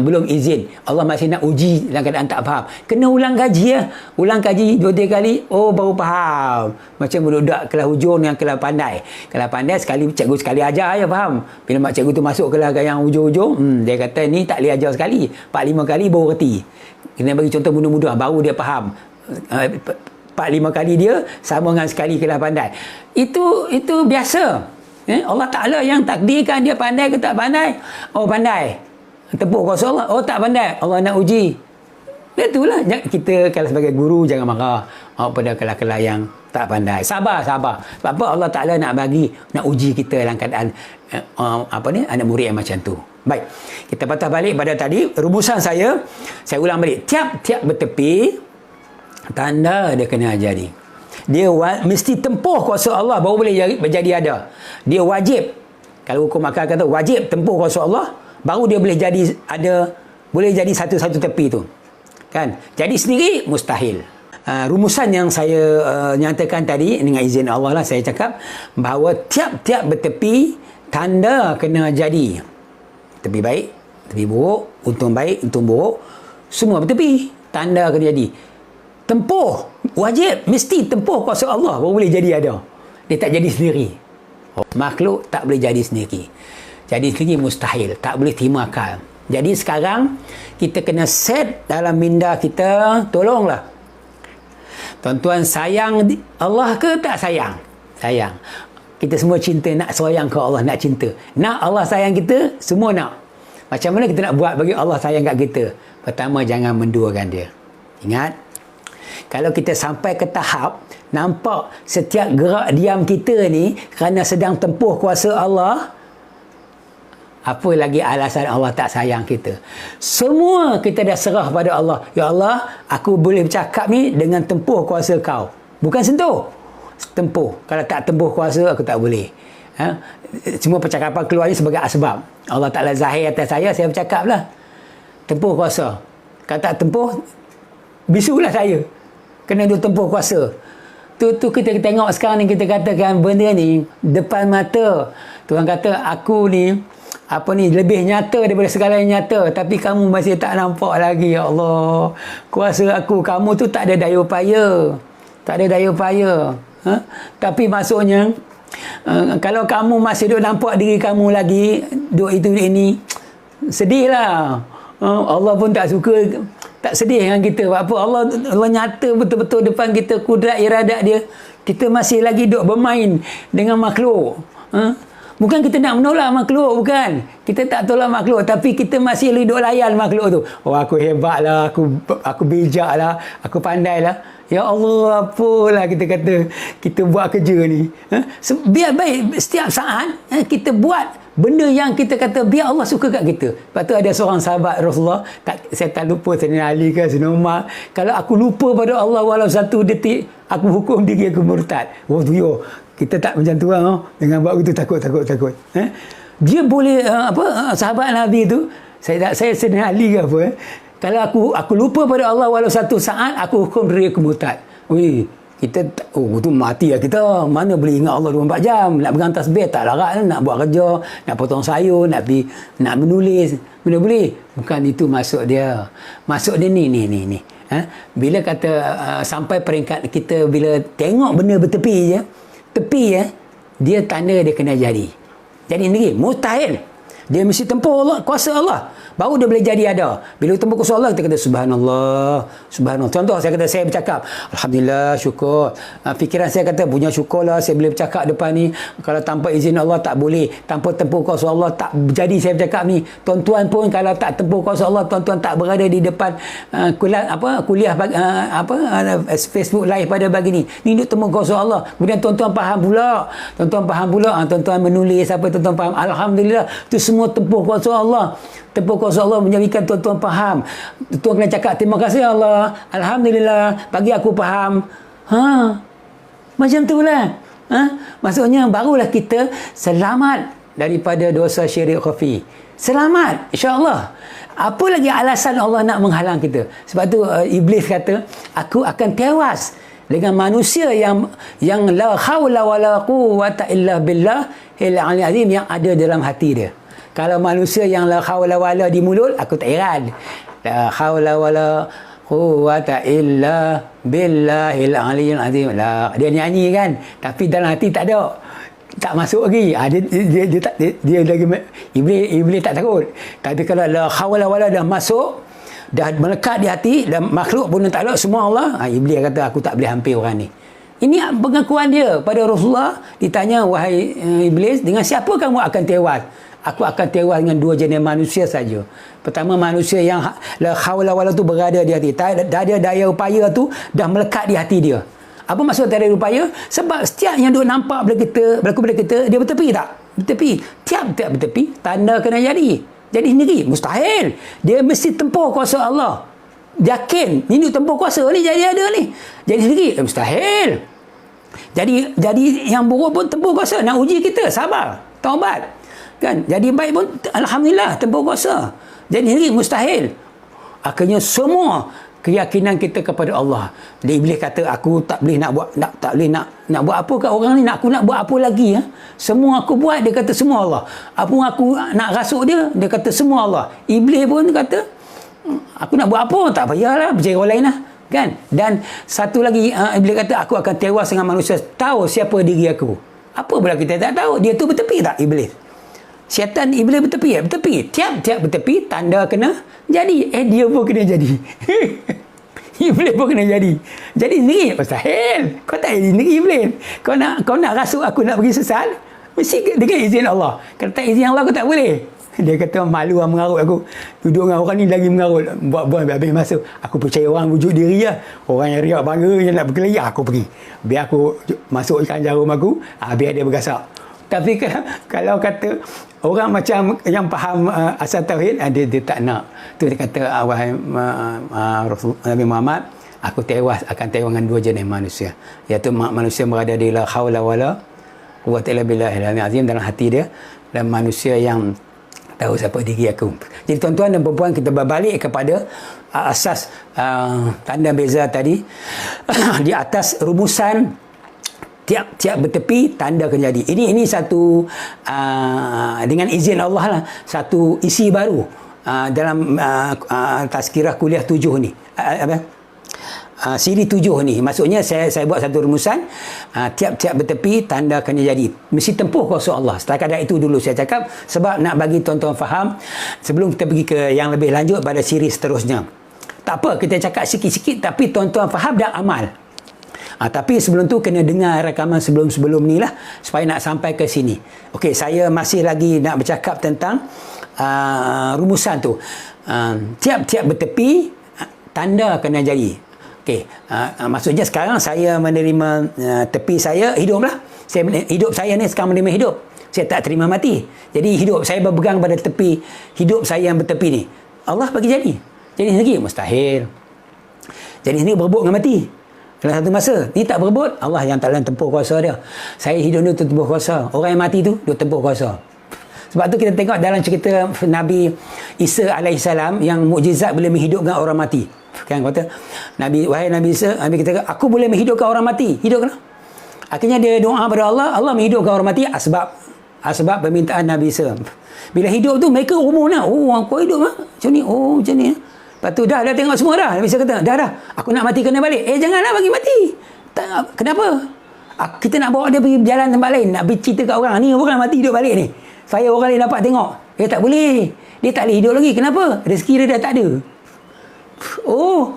Belum izin. Allah masih nak uji dalam keadaan tak faham. Kena ulang kaji ya. Ulang kaji 2-3 kali, oh baru faham. Macam budak kelas hujung yang kelas pandai. Kelas pandai cikgu sekali ajar ya faham. Bila mak cikgu tu masuk kelas yang hujung-hujung, dia kata ni tak boleh ajar sekali. 4-5 kali baru reti. Kena bagi contoh mudah-mudah, baru dia faham. 4-5 kali dia sama dengan sekali kelas pandai. Itu biasa. Allah Ta'ala yang takdirkan dia pandai ke tak pandai. Oh pandai, tepuk kuasa Allah. Oh tak pandai, Allah nak uji. Itulah kita kalau sebagai guru jangan marah pada kelas-kelas yang tak pandai. Sabar. Sebab apa? Allah Ta'ala nak uji kita dalam keadaan anak murid yang macam tu. Baik, kita patah balik pada tadi. Rumusan saya ulang balik. Tiap-tiap bertepi, tanda dia kena jadi. Dia mesti tempuh kuasa Allah baru boleh jadi ada. Dia wajib. Kalau hukum akal kata wajib tempuh kuasa Allah baru dia boleh jadi ada, boleh jadi satu-satu tepi tu. Kan? Jadi sendiri mustahil. Rumusan yang saya nyatakan tadi dengan izin Allah lah, saya cakap bahawa tiap-tiap bertepi tanda kena jadi. Tepi baik, tepi buruk, untung baik, untung buruk, semua bertepi, tanda kena jadi. Tempuh, wajib, mesti tempuh kuasa Allah baru boleh jadi ada. Dia tak jadi sendiri. Makhluk tak boleh jadi sendiri. Jadi sendiri mustahil, tak boleh terima akal. Jadi sekarang kita kena set dalam minda kita, tolonglah. Tuan-tuan sayang Allah ke tak sayang? Sayang. Kita semua cinta, nak sayang ke Allah, nak cinta. Nak Allah sayang kita, semua nak. Macam mana kita nak buat bagi Allah sayang kat kita? Pertama, jangan menduakan dia. Ingat, kalau kita sampai ke tahap nampak setiap gerak diam kita ni kerana sedang tempuh kuasa Allah, apa lagi alasan Allah tak sayang kita? Semua kita dah serah pada Allah. Ya Allah, aku boleh bercakap ni dengan tempuh kuasa kau. Bukan sentuh, tempuh. Kalau tak tempuh kuasa, aku tak boleh. Semua percakapan keluar ni sebagai asbab. Allah Ta'ala zahir atas saya bercakap lah. Tempuh kuasa. Kalau tak tempuh, bisulah saya. Kena dia tempuh kuasa. Tu kita tengok sekarang ni, kita katakan benda ni depan mata. Tuhan kata aku ni lebih nyata daripada segala yang nyata, tapi kamu masih tak nampak lagi. Ya Allah, kuasa aku, kamu tu tak ada daya upaya. Tapi maksudnya kalau kamu masih duk nampak diri kamu lagi duk itu ini, sedihlah. Allah pun tak suka, tak sedih dengan kita. Apa? Allah nyata betul-betul depan kita, kudrat iradat dia. Kita masih lagi duk bermain dengan makhluk. Bukan kita nak menolak makhluk, bukan. Kita tak tolak makhluk, tapi kita masih duk layan makhluk tu. Oh, aku hebat lah, aku bijak lah, aku pandai lah. Ya Allah, apalah kita kata kita buat kerja ni. Biar baik setiap saat kita buat benda yang kita kata biar Allah suka kat kita. Lepas tu ada seorang sahabat Rasulullah, saya tak lupa Sayyidina Ali ke Sayyidina Umar, kalau aku lupa pada Allah walau 1 detik, aku hukum diri aku murtad. Oh tu yo, kita tak macam tu lah, dengan buat itu takut. Dia boleh sahabat Nabi tu, saya Sayyidina Ali ke apa, kalau aku lupa pada Allah walau 1 saat, aku hukum diri aku murtad. Ui, kita tu mati lah kita. Mana boleh ingat Allah 24 jam. Nak pegang tasbih tak larat, nak buat kerja, nak potong sayur, nak menulis, mana boleh. Bukan itu maksud dia. Maksud dia ni. Bila kata sampai peringkat kita, bila tengok benda bertepi je, dia tanda dia kena jadi. Jadi ni mustahil. Dia mesti tempuh Allah, kuasa Allah Baru dia boleh jadi ada. Bila tembus kuasa Allah, kita kata subhanallah, subhanallah. Contoh saya kata saya bercakap, alhamdulillah, syukur. Fikiran saya kata punya syukurlah saya boleh bercakap depan ni. Kalau tanpa izin Allah tak boleh. Tanpa tempur kuasa Allah tak jadi saya bercakap ni. Tuan-tuan pun kalau tak tempur kuasa Allah, tuan-tuan tak berada di depan kuliah Facebook live pada pagi ni. Ni duk tempur kuasa Allah. Kemudian tuan-tuan faham pula. Tuan-tuan menulis apa tuan-tuan faham. Alhamdulillah, itu semua tempur kuasa Allah. Tempur kuasa Allah menjadikan tuan-tuan faham. Tuan kena cakap terima kasih Allah, alhamdulillah bagi aku faham. Macam tu lah. Maksudnya barulah kita selamat daripada dosa syirik khafi. Selamat insya-Allah. Apa lagi alasan Allah nak menghalang kita? Sebab tu iblis kata aku akan tewas dengan manusia yang la haula wala quwwata illa billah al azim yang ada dalam hati dia. Kalau manusia yang la haula wala di mulut, aku tak heran. La haula wala quwwata illa billahil aliyyil azim. Dia nyanyi kan, tapi dalam hati tak ada. Tak masuk lagi. Dia lagi iblis tak takut. Tapi kalau la haula wala dah masuk, dah melekat di hati, dan makhluk pun tak ada, semua Allah, iblis kata aku tak boleh hampir orang ni. Ini pengakuan dia pada Rasulullah. Ditanya, wahai iblis, dengan siapa kamu akan tewas? Aku akan tewas dengan dua jenis manusia saja. Pertama, manusia yang la haula wala tu berada di hati. Ada daya upaya tu dah melekat di hati dia. Apa maksud daya upaya? Sebab setiap yang duk nampak berlaku pada kita, dia bertepi tak? Bertepi. Tiap-tiap bertepi, tanda kena jadi. Jadi sendiri, mustahil. Dia mesti tempur kuasa Allah. Yakin, ni duk tempur kuasa ni jadi ada ni. Jadi sendiri, mustahil. Jadi yang buruk pun tempur kuasa. Nak uji kita, sabar, taubat. Kan? Jadi baik pun alhamdulillah tempur kuasa. Jadi sendiri mustahil. Akhirnya semua keyakinan kita kepada Allah. Jadi iblis kata aku tak boleh nak buat apa kat orang ni, aku nak buat apa lagi ya? Semua aku buat, dia kata semua Allah. Apa aku nak rasuk dia kata semua Allah. Iblis pun kata aku nak buat apa, tak payahlah, berjaya orang lain lah. Kan? Dan satu lagi iblis kata aku akan tewas dengan manusia tahu siapa diri aku. Apa pula kita tak tahu? Dia tu bertepi tak iblis? Syaitan iblis bertepi. Tiap-tiap bertepi, tanda kena jadi. Dia pun kena jadi. Iblis pun kena jadi. Jadi sendiri, mustahil. Kau tak jadi sendiri iblis. Kau nak rasuk aku nak pergi sesat, mesti dengan izin Allah. Kalau tak izin Allah, aku tak boleh. Dia kata malu lah mengarut aku. Duduk dengan orang ni lagi mengarut. Buat habis masa. Aku percaya orang wujud diri lah. Orang yang riak bangga yang nak berkelahi, aku pergi. Biar aku masukkan jarum aku, biar dia bergasak. Tapi kalau kata orang macam yang faham asal tauhid, dia tak nak. Tu dia kata wahai Nabi Muhammad, aku akan tewas dengan dua jenis manusia, iaitu manusia berada di la haula wala quwwata illa billahil azim dalam hati dia, dan manusia yang tahu siapa diri aku. Jadi tuan-tuan dan puan-puan, kita berbalik kepada asas tanda beza tadi. Di atas rumusan tiap bertepi, tanda akan jadi. Ini satu dengan izin Allah lah, satu isi baru dalam tazkirah kuliah 7 ni. Siri 7 ni. Maksudnya saya buat satu rumusan, tiap-tiap bertepi, tanda akan jadi. Mesti tempuh kuasa Allah. Setakat itu dulu saya cakap, sebab nak bagi tuan-tuan faham sebelum kita pergi ke yang lebih lanjut pada siri seterusnya. Tak apa, kita cakap sikit-sikit tapi tuan-tuan faham dan amal. Tapi sebelum tu kena dengar rakaman sebelum-sebelum ni lah supaya nak sampai ke sini. Okey, saya masih lagi nak bercakap tentang rumusan tu. Tiap-tiap bertepi, tanda kena jadi. Okey, maksudnya sekarang saya menerima tepi saya, hiduplah. Hidup saya ni sekarang menerima hidup. Saya tak terima mati. Jadi hidup saya berpegang pada tepi hidup saya yang bertepi ni. Allah bagi jadi. Jadi sendiri mustahil. Jadi sendiri berebut dengan mati. Dalam satu masa, ni tak berebut, Allah yang tak lain tempur kuasa dia. Saya hidup tu tempur kuasa. Orang yang mati tu, dia tempur kuasa. Sebab tu kita tengok dalam cerita Nabi Isa AS yang mukjizat boleh menghidupkan orang mati. Kan kata, wahai Nabi Isa, Nabi kata, aku boleh menghidupkan orang mati. Hidupkanlah. Akhirnya dia doa pada Allah, Allah menghidupkan orang mati asbab permintaan Nabi Isa. Bila hidup tu, mereka umum lah. Kau hidup lah. Macam ni. Macam ni. Lepas tu dah tengok semua dah. Nabi Isa kata, dah. Aku nak mati kena balik. Janganlah bagi mati. Kenapa? Kita nak bawa dia pergi jalan tempat lain. Nak bercerita kat orang. Ni orang mati hidup balik ni. Saya orang lain dapat tengok. Tak boleh. Dia tak boleh hidup lagi. Kenapa? Rezeki dia dah tak ada. Oh,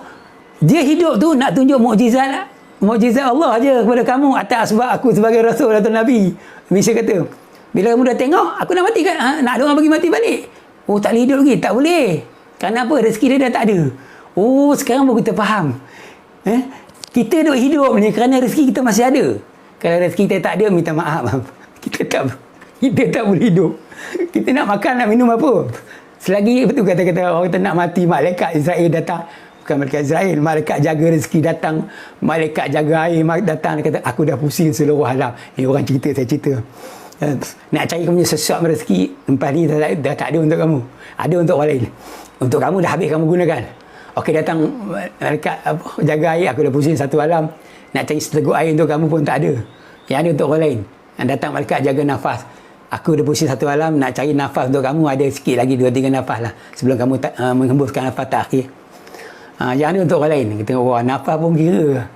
dia hidup tu nak tunjuk mukjizat Allah aja kepada kamu atas sebab aku sebagai Rasul atau Nabi. Bisa kata, bila kamu dah tengok, aku nak mati kan? Nak ada orang bagi mati balik. Oh, tak boleh hidup lagi. Tak boleh. Kenapa? Rezeki dia dah tak ada. Oh, sekarang baru kita faham. Kita duk hidup ni kerana rezeki kita masih ada. Kalau rezeki kita tak ada, minta maaf. Kita tak boleh hidup. Kita nak makan, nak minum apa? Selagi betul kata-kata orang tak nak mati, malaikat Israel datang. Bukan malaikat Israel, malaikat jaga rezeki datang, malaikat jaga air datang. Dia kata, aku dah pusing seluruh alam. Orang cerita, saya cerita. Nak cari kamu sesuap rezeki, empat ni dah tak ada untuk kamu. Ada untuk orang lain. Untuk kamu dah habis kamu gunakan. Okey, datang malaikat jaga air, aku dah pusing satu alam. Nak cari seteguk air untuk kamu pun tak ada. Yang ada untuk orang lain. Datang malaikat jaga nafas. Aku dah pusing satu alam, nak cari nafas untuk kamu, ada sikit lagi 2-3 nafas lah. Sebelum kamu menghembuskan nafas terakhir. Yang ada untuk orang lain. Kita tengok, wah, nafas pun kira.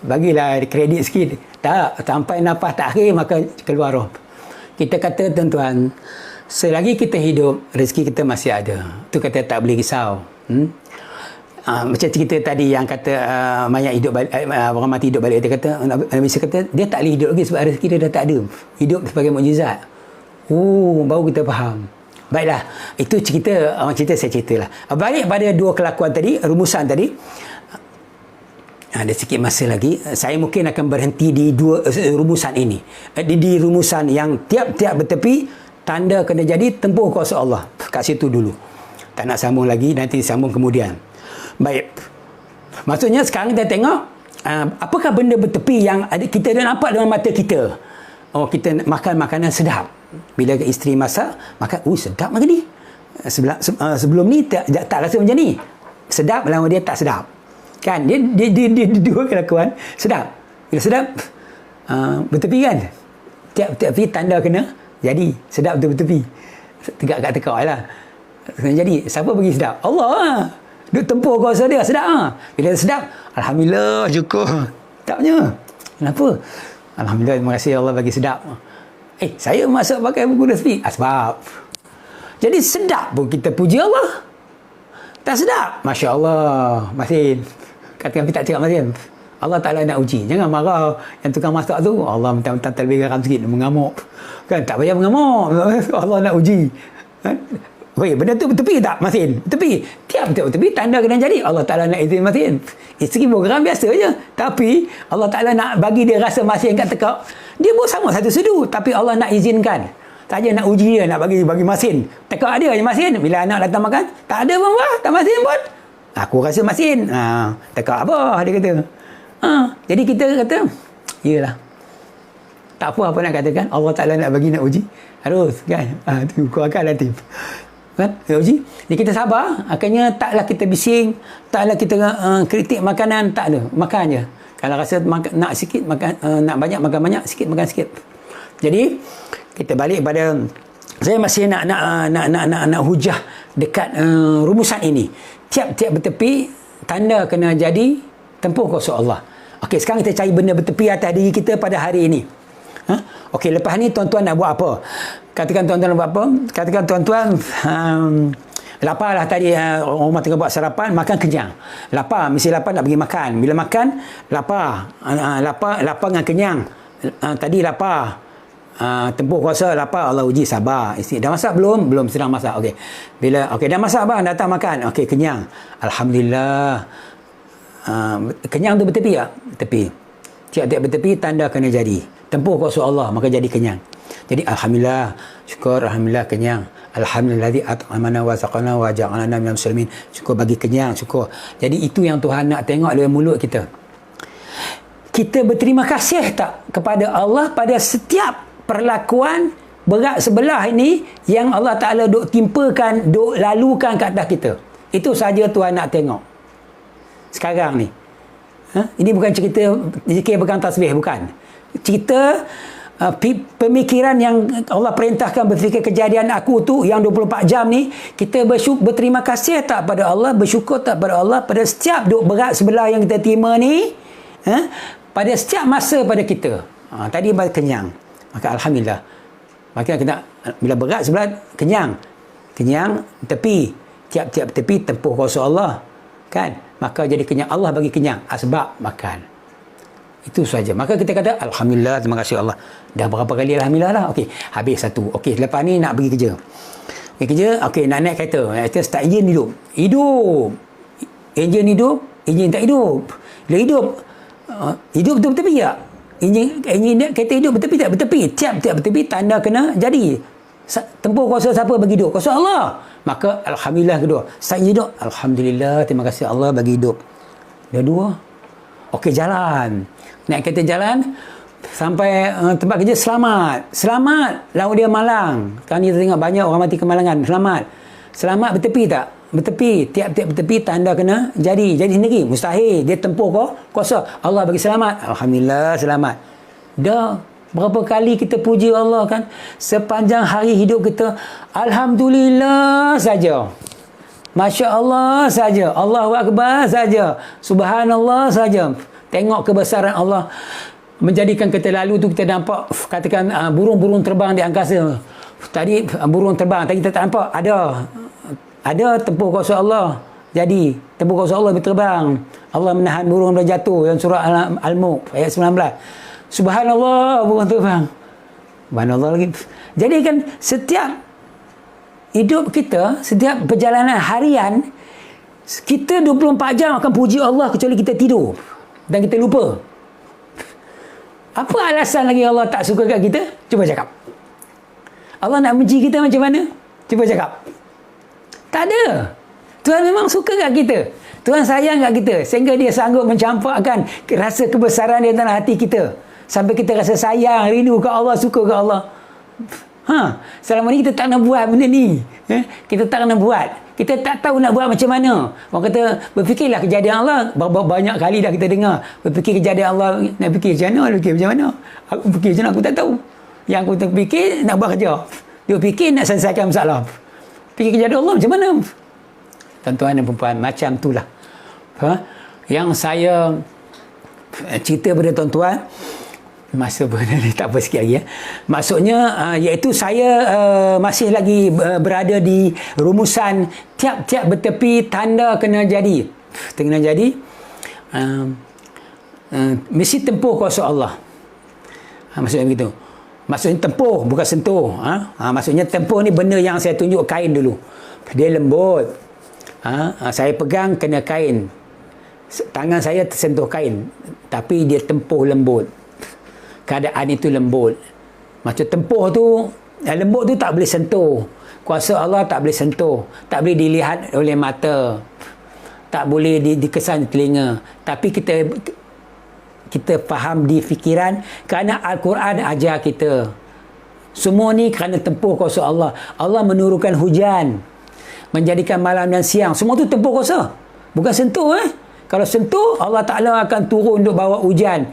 Bagilah kredit sikit. Tak, sampai nafas terakhir, maka keluar roh. Kita kata, tuan-tuan, selagi kita hidup, rezeki kita masih ada. Itu kata tak boleh risau. Macam cerita tadi yang kata mayat hidup balik, orang mati hidup balik, dia kata, Nabi Isa kata dia tak boleh hidup lagi sebab rezeki dia dah tak ada. Hidup sebagai mukjizat. Baru kita faham. Baiklah, itu cerita, orang cerita saya ceritalah. Balik pada dua kelakuan tadi, rumusan tadi. Ada sikit masa lagi, saya mungkin akan berhenti di dua rumusan ini. Di rumusan yang tiap-tiap bertepi, tanda kena jadi, tempuh kuasa Allah. Kat situ dulu. Tak nak sambung lagi, nanti sambung kemudian. Baik. Maksudnya sekarang kita tengok apakah benda bertepi yang kita dah nampak dengan mata kita. Oh, kita makan makanan sedap. Bila isteri masak, makan, sedap makan ni. Sebelum ni tak rasa macam ni. Sedap, lama dia tak sedap. Kan? Dia dua kelakuan. Sedap. Bila sedap, bertepi kan? Tiap-tiap tanda kena jadi. Sedap tu bertepi. Tegak kat tekak lah. Jadi, siapa bagi sedap? Allah lah. Duk tempuh kuasa dia, sedap. Bila sedap, alhamdulillah, syukur. Sedapnya. Kenapa? Alhamdulillah, terima kasih Allah bagi sedap. Saya masuk pakai buku resmi. Sebab. Jadi sedap pun kita puji Allah. Tak sedap, Masya Allah. Masin. Katakan kita tak cakap Masin. Allah Ta'ala nak uji. Jangan marah yang tukang masak tu. Allah mentang-mentang terlebih garam sikit, mengamuk. Kan, tak payah mengamuk. Allah nak uji. Benda tu bertepi tak, Masin? Bertepi. Tiap-tiap bertepi, tanda kena jadi. Allah Ta'ala nak izin Masin. Isteri program biasa je. Tapi, Allah Ta'ala nak bagi dia rasa Masin kat tekak. Dia pun sama satu sedu. Tapi Allah nak izinkan. Saja nak uji dia, nak bagi Masin. Tekak ada je Masin. Bila anak datang makan, tak ada pun, tak Masin pun. Aku rasa Masin. Tekak apa, dia kata. Jadi kita kata, iyalah. Tak apa nak katakan. Allah Ta'ala nak bagi, nak uji. Harus, kan? Tu kau akan Latif. Kan? Uji. Jadi kita sabar. Akhirnya taklah kita bising, taklah kita kritik makanan, tak ada. Makan je. Kalau rasa nak sikit makan, nak banyak makan banyak, sikit makan sikit. Jadi kita balik pada, saya masih nak hujah dekat rumusan ini. Tiap-tiap bertepi, tanda kena jadi, tempuh kuasa Allah. Okey, sekarang kita cari benda bertepi atas diri kita pada hari ini. Okey, lepas ni tuan-tuan nak buat apa? Katakan tuan-tuan nak buat apa? Katakan tuan-tuan lapar lah tadi, rumah tengah buat sarapan, makan kenyang. Lapar, mesti lapar nak pergi makan. Bila makan, lapar. Lapar dengan kenyang. Tadi lapar. Tempuh kuasa, lapar, Allah uji, sabar. Dah masak belum? Belum, sedang masak. Okey. Dah masak bang, datang makan. Okey, kenyang. Alhamdulillah. Kenyang tu bertepi tak? Tepi. Tiap-tiap bertepi, tanda kena jadi. Tempuh kuasa Allah, maka jadi kenyang. Jadi alhamdulillah, syukur, alhamdulillah kenyang. Alhamdulillazi at'amana wa saqana wa ja'alana minal muslimin. Syukur bagi kenyang, syukur. Jadi itu yang Tuhan nak tengok dalam mulut kita. Kita berterima kasih tak kepada Allah pada setiap perlakuan berat sebelah ini yang Allah Ta'ala duk timpakan, duk lalukan ke atas kita. Itu saja Tuhan nak tengok. Sekarang ni. Ini bukan cerita zikir pegang tasbih, bukan. Cerita pemikiran yang Allah perintahkan, berfikir kejadian aku tu yang 24 jam ni, kita berterima kasih tak pada Allah, bersyukur tak pada Allah pada setiap duk berat sebelah yang kita terima ni, pada setiap masa pada kita. Tadi kenyang, maka alhamdulillah. Maka kita bila berat sebelah kenyang tepi, tiap-tiap tepi tempuh kuasa Allah, kan? Maka jadi kenyang. Allah bagi kenyang sebab makan. Itu saja. Maka kita kata alhamdulillah, terima kasih Allah. Dah berapa kali alhamdulillah lah. Okey, habis satu. Okey, lepas ni nak pergi kerja. Okey, nak naik kereta. Start enjin hidup. Enjin hidup, enjin tak hidup. Bila hidup betul bertepi tak? Enjin kereta hidup bertepi tak? Bertepi. Tiap-tiap bertepi tanda kena jadi. Tempuh kuasa siapa bagi hidup? Kuasa Allah. Maka alhamdulillah kedua. Start hidup, alhamdulillah, terima kasih Allah bagi hidup. Dah dua. Okey, jalan. Naik kereta jalan sampai tempat kerja selamat. Laut dia malang. Sekarang kita tengok banyak orang mati kemalangan. Selamat bertepi tak? Bertepi. Tiap-tiap bertepi tanda kena jadi sendiri. Mustahil. Dia tempuh kuasa. Allah bagi selamat. Alhamdulillah selamat. Dah berapa kali kita puji Allah, kan? Sepanjang hari hidup kita alhamdulillah saja. Masya Allah saja. Allahu Akbar saja. Subhanallah saja. Tengok kebesaran Allah. Menjadikan kita lalu tu kita nampak katakan burung-burung terbang di angkasa. Tadi burung terbang, tadi kita tak nampak. Ada tempuh kuasa Allah. Jadi tempuh kuasa Allah berterbang. Allah menahan burung dari jatuh dalam surah Al-Mulk ayat 19. Subhanallah, burung terbang. Subhanallah lagi. Jadi kan setiap hidup kita, setiap perjalanan harian, kita 24 jam akan puji Allah kecuali kita tidur dan kita lupa. Apa alasan lagi Allah tak suka kat kita? Cuba cakap. Allah nak benci kita macam mana? Cuba cakap. Tak ada. Tuhan memang suka kat kita. Tuhan sayang kat kita sehingga dia sanggup mencampakkan rasa kebesaran di dalam hati kita. Sampai kita rasa sayang, rindu kat Allah, suka kat Allah. Selama ni kita tak nak buat benda ni. Kita tak nak buat. Kita tak tahu nak buat macam mana. Orang kata, berfikirlah kejadian Allah. Banyak kali dah kita dengar. Berfikir kejadian Allah, nak fikir macam mana? Fikir macam mana? Aku fikir macam mana? Aku tak tahu. Yang aku fikir, nak buat kerja. Dia fikir nak selesaikan masalah. Fikir kejadian Allah macam mana? Tuan-tuan dan perempuan, macam itulah. Yang saya cerita pada tuan-tuan, masa ni tak apa sikit lagi. Maksudnya iaitu saya masih lagi berada di rumusan tiap-tiap bertepi tanda kena jadi. Mesti tempuh kuasa Allah. Maksudnya begitu. Maksudnya tempuh, bukan sentuh. Maksudnya tempuh ni benda yang saya tunjuk kain dulu. Dia lembut. Saya pegang kena kain. Tangan saya tersentuh kain. Tapi dia tempuh lembut. Keadaan itu lembut. Macam tempuh tu, lembut tu tak boleh sentuh. Kuasa Allah tak boleh sentuh. Tak boleh dilihat oleh mata. Tak boleh dikesan di telinga. Tapi kita faham di fikiran kerana Al-Quran ajar kita. Semua ni kerana tempuh kuasa Allah. Allah menurunkan hujan. Menjadikan malam dan siang. Semua tu tempuh kuasa. Bukan sentuh. Kalau sentuh, Allah Ta'ala akan turun untuk bawa hujan.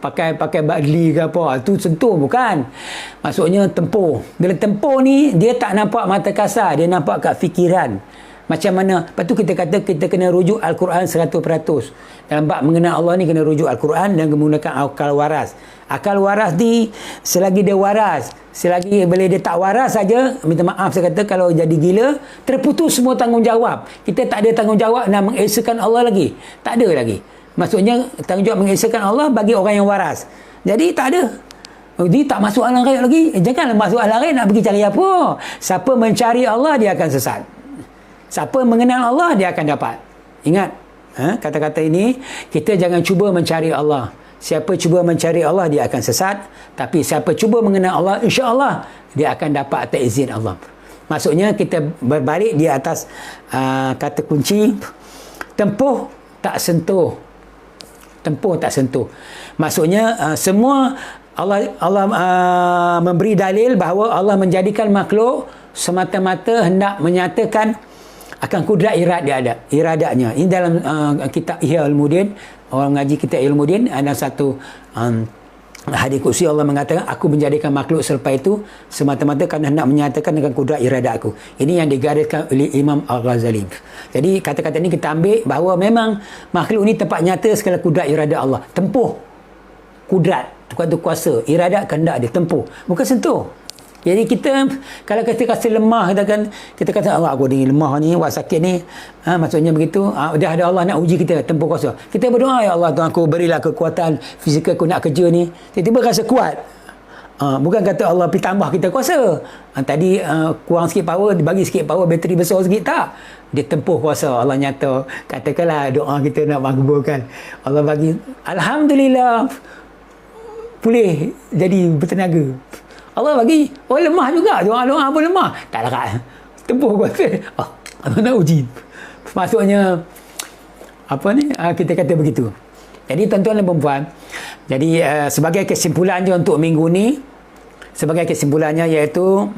Pakai badli ke apa, tu sentuh, bukan. Maksudnya tempuh. Bila tempuh ni dia tak nampak mata kasar, dia nampak kat fikiran. Macam mana? Lepas tu kita kata kita kena rujuk Al-Quran 100%. Dalam bab mengenal Allah ni kena rujuk Al-Quran dan menggunakan akal waras. Akal waras ni selagi dia waras, selagi bila dia tak waras saja, minta maaf saya kata, kalau jadi gila, terputus semua tanggungjawab. Kita tak ada tanggungjawab nak mengesakan Allah lagi. Tak ada lagi. Maksudnya tanggungjawab mengesakan Allah bagi orang yang waras. Jadi tak ada. Dia tak masuk alam ghaib lagi. Janganlah masuk alam ghaib nak pergi cari apa. Siapa mencari Allah dia akan sesat. Siapa mengenal Allah dia akan dapat. Ingat kata-kata ini, kita jangan cuba mencari Allah. Siapa cuba mencari Allah dia akan sesat. Tapi siapa cuba mengenal Allah, insya-Allah dia akan dapat atas izin Allah. Maksudnya kita berbalik di atas kata kunci tempuh tak sentuh. Tempuh tak sentuh. Maksudnya semua Allah memberi dalil bahawa Allah menjadikan makhluk semata-mata hendak menyatakan akan kudrat iradatnya. Ini dalam kitab Ihya Ulumuddin. Orang mengaji kitab Ihya Ulumuddin ada satu hadis qudsi Allah mengatakan, aku menjadikan makhluk selepas itu semata-mata kerana hendak menyatakan dengan kudrat iradat aku. Ini yang digariskan oleh Imam Al-Ghazali. Jadi kata-kata ini kita ambil bahawa memang makhluk ini tempat nyata segala kudrat iradat Allah. Tempuh kudrat, kuasa, iradat kehendak dia tempuh, bukan sentuh. Jadi kita kalau kita rasa lemah, kita kata Allah, aku ni lemah ni, buat sakit ni, maksudnya begitu, dah ada Allah nak uji kita tempur kuasa. Kita berdoa, ya Allah Tuhan aku berilah kekuatan fizikal aku nak kerja ni. Tiba-tiba rasa kuat. Bukan kata Allah pergi tambah kita kuasa. Tadi kurang sikit power, dibagi sikit power, bateri besar sikit, tak. Dia tempuh kuasa. Allah nyata. Katakanlah doa kita nak makbulkan. Allah bagi, alhamdulillah, pulih jadi bertenaga. Allah bagi, lemah juga. Doa-doa pun lemah. Tak larat. Tempuh kuasa. Allah nak uji. Maksudnya, kita kata begitu. Jadi tuan-tuan dan perempuan, jadi sebagai kesimpulan je untuk minggu ni, sebagai kesimpulannya iaitu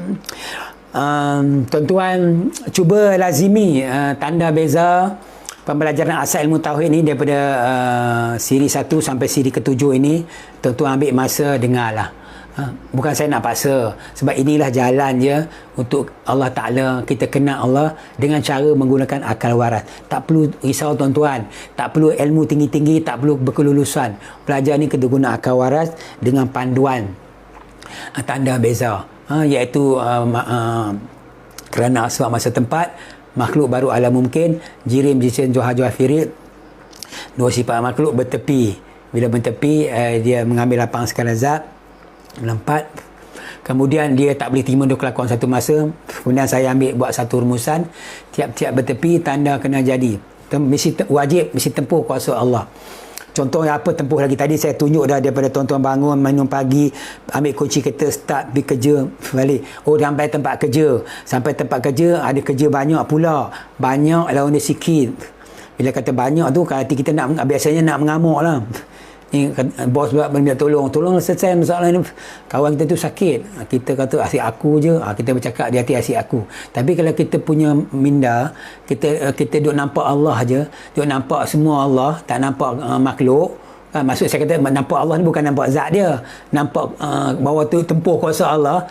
tuan-tuan cuba lazimi tanda beza pembelajaran asal ilmu tauhid ni daripada siri 1 sampai siri ke-7 ini. Tuan-tuan ambil masa dengarlah. Bukan saya nak paksa, sebab inilah jalan je untuk Allah Ta'ala, kita kenal Allah dengan cara menggunakan akal waras. Tak perlu risau tuan-tuan, tak perlu ilmu tinggi-tinggi, tak perlu berkelulusan. Pelajar ni kena guna akal waras dengan panduan tanda beza, iaitu kerana sebab masa tempat, makhluk baru alam mungkin, jirim, jisim, johar, firid, dua sifat makhluk bertepi. Bila bertepi, dia mengambil lapang skala zat, melompat. Kemudian dia tak boleh terima dua kelakuan satu masa. Kemudian saya ambil buat satu rumusan, tiap-tiap bertepi tanda kena jadi. Wajib mesti tempuh kuasa Allah. Contohnya apa tempuh lagi, tadi saya tunjuk dah daripada tuan-tuan bangun minum pagi, ambil kunci kereta, start pergi kerja, balik. Sampai tempat kerja. Sampai tempat kerja ada kerja banyak pula. Banyak lawan dia sikit. Bila kata banyak tu, kalau kita nak, biasanya nak mengamuk lah. Ni bos buat minta tolong selesai masalah ni, kawan kita tu sakit, kita kata asyik aku je, kita bercakap di hati asyik aku. Tapi kalau kita punya minda, kita duk nampak Allah je, duk nampak semua Allah, tak nampak makhluk. Maksud saya kata nampak Allah ni bukan nampak zat dia, nampak bahawa tu tempuh kuasa Allah.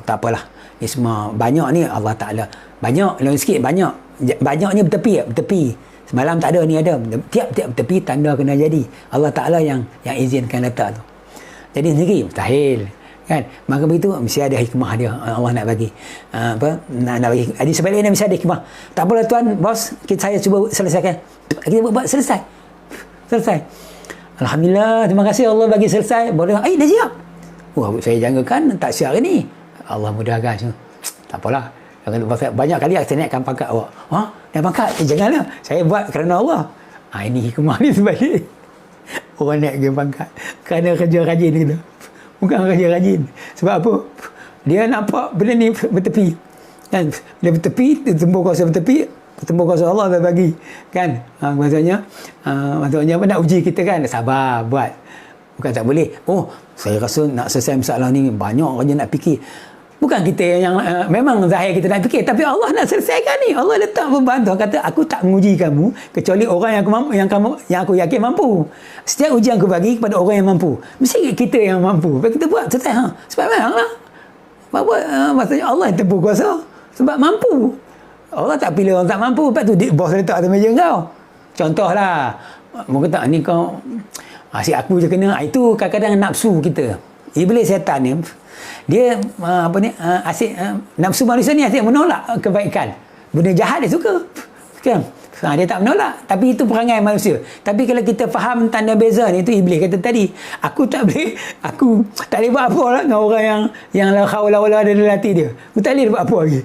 Tak apalah, ni semua banyak ni Allah Ta'ala, banyak lain sikit, banyaknya bertepi. Semalam tak ada, ni ada. Tiap-tiap tepi tanda kena jadi. Allah Ta'ala yang izinkan letak tu. Jadi sendiri mustahil. Kan? Maka begitu mesti ada hikmah dia. Allah nak bagi. Nak bagi. Jadi sebaliknya mesti ada hikmah. Tak apalah tuan, bos. Saya cuba selesaikan. Kita buat selesai. Alhamdulillah. Terima kasih Allah bagi selesai. Boleh. Dah siap. Saya jangkakan tak siap hari ni. Allah mudahkan. Tak apalah. Banyak kali saya naikkan pangkat awak. Naik pangkat? Janganlah. Saya buat kerana Allah. Ini hikmah ni sebalik. Orang naik ke pangkat kerana kerja rajin kita. Bukan kerja rajin. Sebab apa? Dia nampak benda ni bertepi. Kan? Dia bertepi, tembur kuasa bertepi, tembur kuasa Allah dah bagi. Kan? Maksudnya apa, nak uji kita kan? Sabar, buat. Bukan tak boleh. Saya rasa nak selesai masalah ni, banyak kerja nak fikir. Bukan kita yang memang zahir kita nak fikir, tapi Allah nak selesaikan ni. Allah letak pembantu, kata aku tak menguji kamu kecuali orang yang aku yakin mampu. Setiap ujian aku bagi kepada orang yang mampu. Mesti kita yang mampu. Kita buat selesai. Sebab memanglah. Maksudnya Allah yang tempuh kuasa sebab mampu. Allah tak pilih orang tak mampu. Lepas tu bos letak atas meja kau. Contohlah, mungkin tak ni kau asyik aku je kena. Itu kadang-kadang nafsu kita. Iblis setan ni, dia asyik nafsu manusia ni asyik menolak kebaikan. Benda jahat dia suka. Kan? Dia tak menolak, tapi itu perangai manusia. Tapi kalau kita faham tanda beza ni, itu iblis kata tadi, aku tak boleh buat apa lah dengan orang yang la haula wala quwwata illa billah dia. Aku tak boleh buat apa lagi.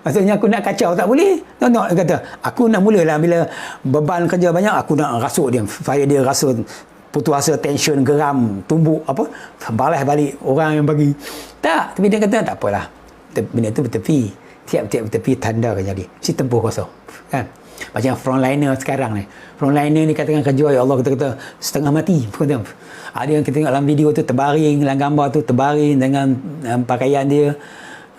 Maksudnya aku nak kacau tak boleh. Dia kata aku nak mulalah bila beban kerja banyak, aku nak rasuk dia supaya dia rasa putus asa, tension, geram, tumbuk balas balik orang yang bagi. Tak, tapi dia kata tak apalah, benda tu bertepi. Tiap-tiap bertepi tanda akan jadi. Mesti tempuh kuasa. Kan? Macam frontliner sekarang ni. Frontliner ni katakan kerja, ya Allah, kata setengah mati. Ada yang kita tengok dalam video tu terbaring, dalam gambar tu terbaring dengan pakaian dia.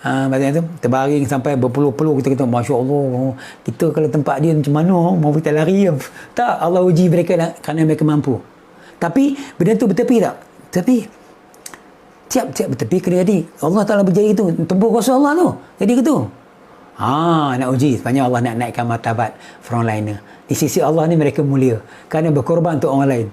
Maksudnya tu terbaring sampai berpuluh-puluh. Kita kata Masya Allah, kita kalau tempat dia macam mana, mau kita lari. Tak, Allah uji mereka kerana mereka mampu. Tapi benda tu bertepi tak? Tapi tiap-tiap bertepi kena jadi. Allah Ta'ala berjaya itu. Tempuh kuasa Allah tu. Jadi ke tu? Nak uji. Sebenarnya Allah nak naikkan martabat frontliner. Di sisi Allah ni mereka mulia. Kerana berkorban untuk orang lain.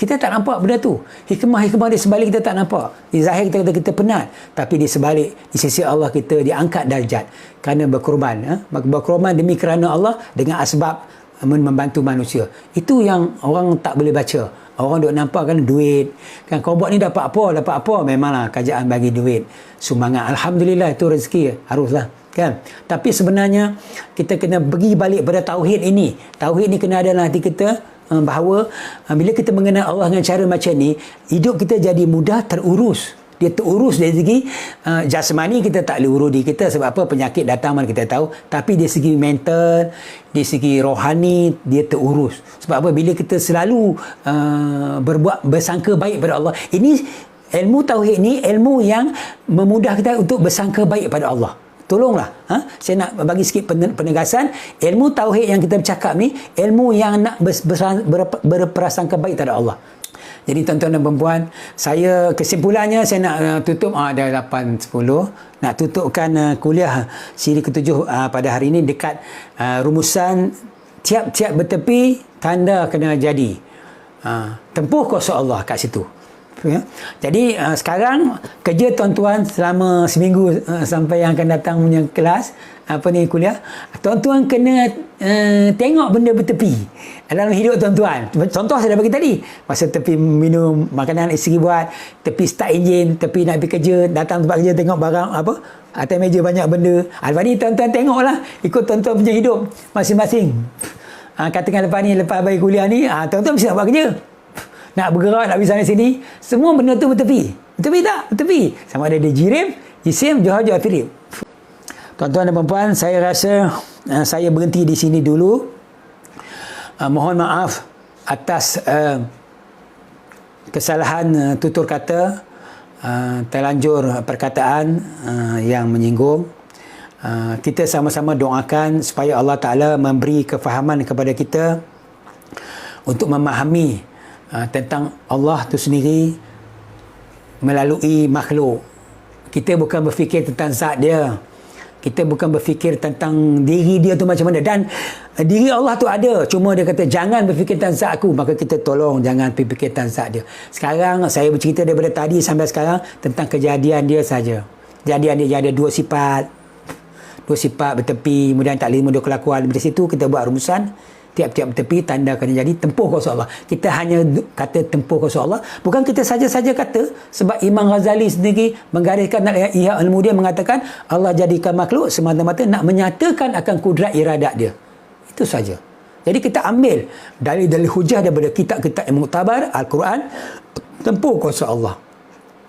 Kita tak nampak benda tu. Hikmah-hikmah di sebalik kita tak nampak. Di zahir kita kata kita penat. Tapi di sebalik, di sisi Allah kita diangkat darjat. Kerana berkorban. Berkorban demi kerana Allah dengan asbab membantu manusia. Itu yang orang tak boleh baca. Orang duk nampak kan duit. Kan kau buat ni dapat apa. Memanglah kerajaan bagi duit. Sumbangan. Alhamdulillah itu rezeki. Haruslah. Kan? Tapi sebenarnya kita kena pergi balik pada tauhid ini. Tauhid ni kena ada dalam hati kita. Bahawa bila kita mengenal Allah dengan cara macam ni, hidup kita jadi mudah terurus. Dia terurus dari segi jasmani, kita tak boleh urus diri kita sebab apa, penyakit datang mana kita tahu, tapi dari segi mental, dari segi rohani dia terurus. Sebab apa, bila kita selalu bersangka baik pada Allah, ini ilmu tauhid ni ilmu yang memudahkan kita untuk bersangka baik pada Allah. Tolonglah, saya nak bagi sikit penegasan. Ilmu tauhid yang kita bercakap ni, ilmu yang nak berprasangka baik terhadap Allah. Jadi tuan-tuan dan perempuan, saya kesimpulannya saya nak tutup ada 8.10, nak tutupkan kuliah siri ke-7 pada hari ini dekat rumusan tiap-tiap bertepi tanda kena jadi. Tempuh kuasa Allah kat situ. Ya. Jadi sekarang kerja tuan-tuan selama seminggu sampai yang akan datang punya kelas kuliah, tuan-tuan kena tengok benda bertepi dalam hidup tuan-tuan. Contoh saya dah bagi tadi, masa tepi minum makanan isteri buat, tepi start enjin, tepi nak pergi kerja, datang tempat kerja tengok barang atas meja banyak benda. Lepas ni tuan-tuan tengoklah, ikut tuan-tuan punya hidup masing-masing. Katakan lepas bagi kuliah ni, tuan-tuan mesti nak buat kerja. Nak bergerak, nak pergi sana sini, semua benda tu bertepi. Bertepi tak? Bertepi. Sama ada dia jirim, jisim, johar, firib. Tuan-tuan dan perempuan, saya rasa saya berhenti di sini dulu. Mohon maaf atas kesalahan tutur kata, terlanjur perkataan yang menyinggung. Kita sama-sama doakan supaya Allah Ta'ala memberi kefahaman kepada kita untuk memahami tentang Allah tu sendiri melalui makhluk. Kita bukan berfikir tentang zat dia. Kita bukan berfikir tentang diri dia tu macam mana. Dan diri Allah tu ada. Cuma dia kata jangan berfikir tentang zat aku. Maka kita tolong jangan berfikir tentang zat dia. Sekarang saya bercerita daripada tadi sampai sekarang tentang kejadian dia saja. Kejadian dia ada dua sifat bertepi, kemudian tak lima dua kelakuan. Dari situ kita buat rumusan. Tiap-tiap tepi tanda kena jadi tempuh kuasa Allah. Kita hanya kata tempuh kuasa Allah, bukan kita saja-saja kata, sebab Imam Ghazali sendiri menggariskan Ihya Ulumuddin mengatakan Allah jadikan makhluk semata-mata nak menyatakan akan kudrat iradat dia. Itu saja. Jadi kita ambil dalil-dalil hujah daripada kitab-kitab yang muktabar, Al-Quran, tempuh kuasa Allah.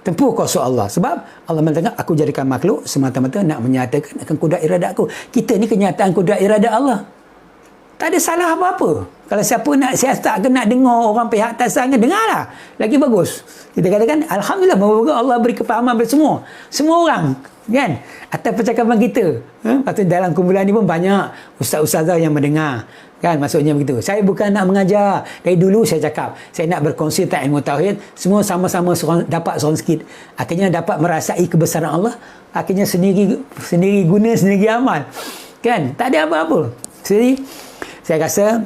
Tempuh kuasa Allah. Sebab Allah mengatakan aku jadikan makhluk semata-mata nak menyatakan akan kudrat iradat aku. Kita ni kenyataan kudrat iradat Allah. Tak ada salah apa-apa. Kalau siapa nak siasat ke nak dengar orang pihak atasannya, dengarlah. Lagi bagus. Kita katakan, Alhamdulillah, moga Allah beri kefahaman kepada semua. Semua orang. Kan? Atas percakapan kita. Lepas tu dalam kumpulan ni pun banyak ustaz-ustazah yang mendengar. Kan? Maksudnya begitu. Saya bukan nak mengajar. Dari dulu saya cakap, saya nak berkongsi tentang ilmu tauhid. Semua sama-sama dapat seorang sikit. Akhirnya dapat merasai kebesaran Allah. Akhirnya sendiri guna, sendiri amal. Kan? Tak ada apa-apa. Jadi, saya rasa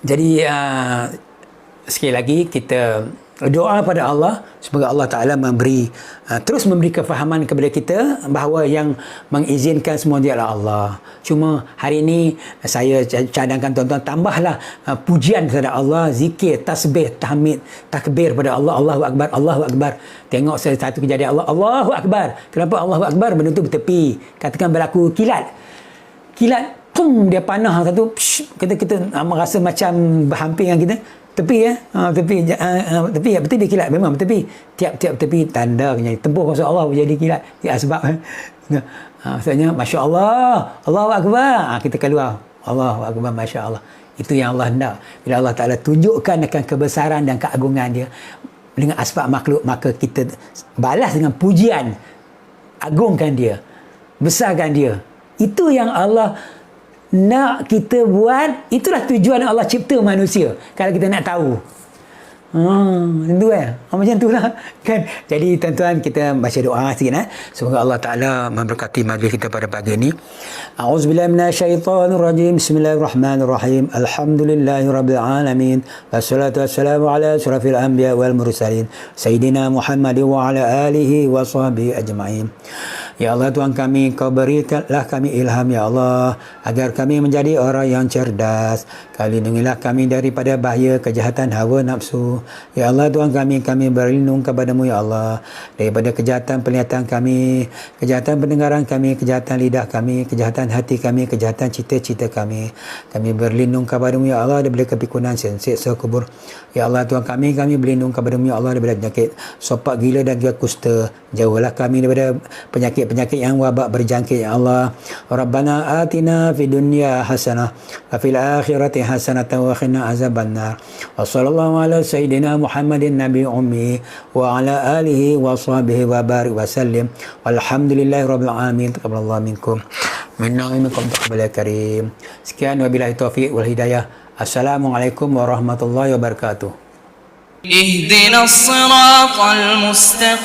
jadi sekali lagi kita doa pada Allah semoga Allah Ta'ala terus memberi kefahaman kepada kita bahawa yang mengizinkan semua dia adalah Allah. Cuma hari ini saya cadangkan tuan-tuan, tambahlah pujian kepada Allah, zikir, tasbih, tahmid, takbir pada Allah. Allahu Akbar, Allahu Akbar. Tengok satu kejadian Allahu Akbar. Kenapa Allahu Akbar? Benda tu bertepi. Katakan berlaku kilat, pum, dia panah satu, kita merasa macam berhampir dengan kita, tepi betul dia kilat, memang tepi, tiap tepi tanda kenyang tempuh kuasa Allah jadi kilat sebab maksudnya Masya Allah, Allahu Akbar, kita keluar Allahu Akbar, Masya Allah. Itu yang Allah hendak. Bila Allah Ta'ala tunjukkan akan kebesaran dan keagungan dia dengan asbab makhluk, maka kita balas dengan pujian, agungkan dia, besarkan dia. Itu yang Allah nak kita buat. Itulah tujuan Allah cipta manusia. Kalau kita nak tahu, Tentu macam tu lah kan. Jadi tuan-tuan, kita baca doa sikit semoga Allah Ta'ala memberkati majlis kita pada pagi ini. A'udzubillahi minasyaitonirrajim. Bismillahirrahmanirrahim. Alhamdulillahirabbil alamin. Wassalatu wassalamu ala asyrafil anbiya wal mursalin sayyidina Muhammad wa ala alihi wa sahbihi ajma'in. Ya Allah Tuhan kami, Kau berikanlah kami ilham ya Allah, agar kami menjadi orang yang cerdas. Kau lindungilah kami daripada bahaya kejahatan hawa nafsu. Ya Allah Tuhan kami berlindung kepadamu ya Allah, daripada kejahatan penglihatan kami, kejahatan pendengaran kami, kejahatan lidah kami, kejahatan hati kami, kejahatan cita-cita kami. Kami berlindung kepadamu ya Allah daripada kepikunan siksa kubur. Ya Allah Tuhan kami berlindung kepadamu ya Allah daripada penyakit sopak gila dan juga kusta. Jauhlah kami daripada penyakit yang wabak berjangkit ya Allah. Rabbana atina fid dunya hasanah wa fil akhirati hasanatan wa qina azabannar. Wa sallallahu ala sayyidina Muhammadin nabi ummi wa ala alihi wa sahbihi wa barik wa sallim. Walhamdulillahi rabbil alamin. Taqabbalallahu minkum minna wa minkum taqabbal karim. Sekian wabillahi taufiq wal hidayah. Assalamualaikum warahmatullahi wabarakatuh. اهدنا الصراط المستقيم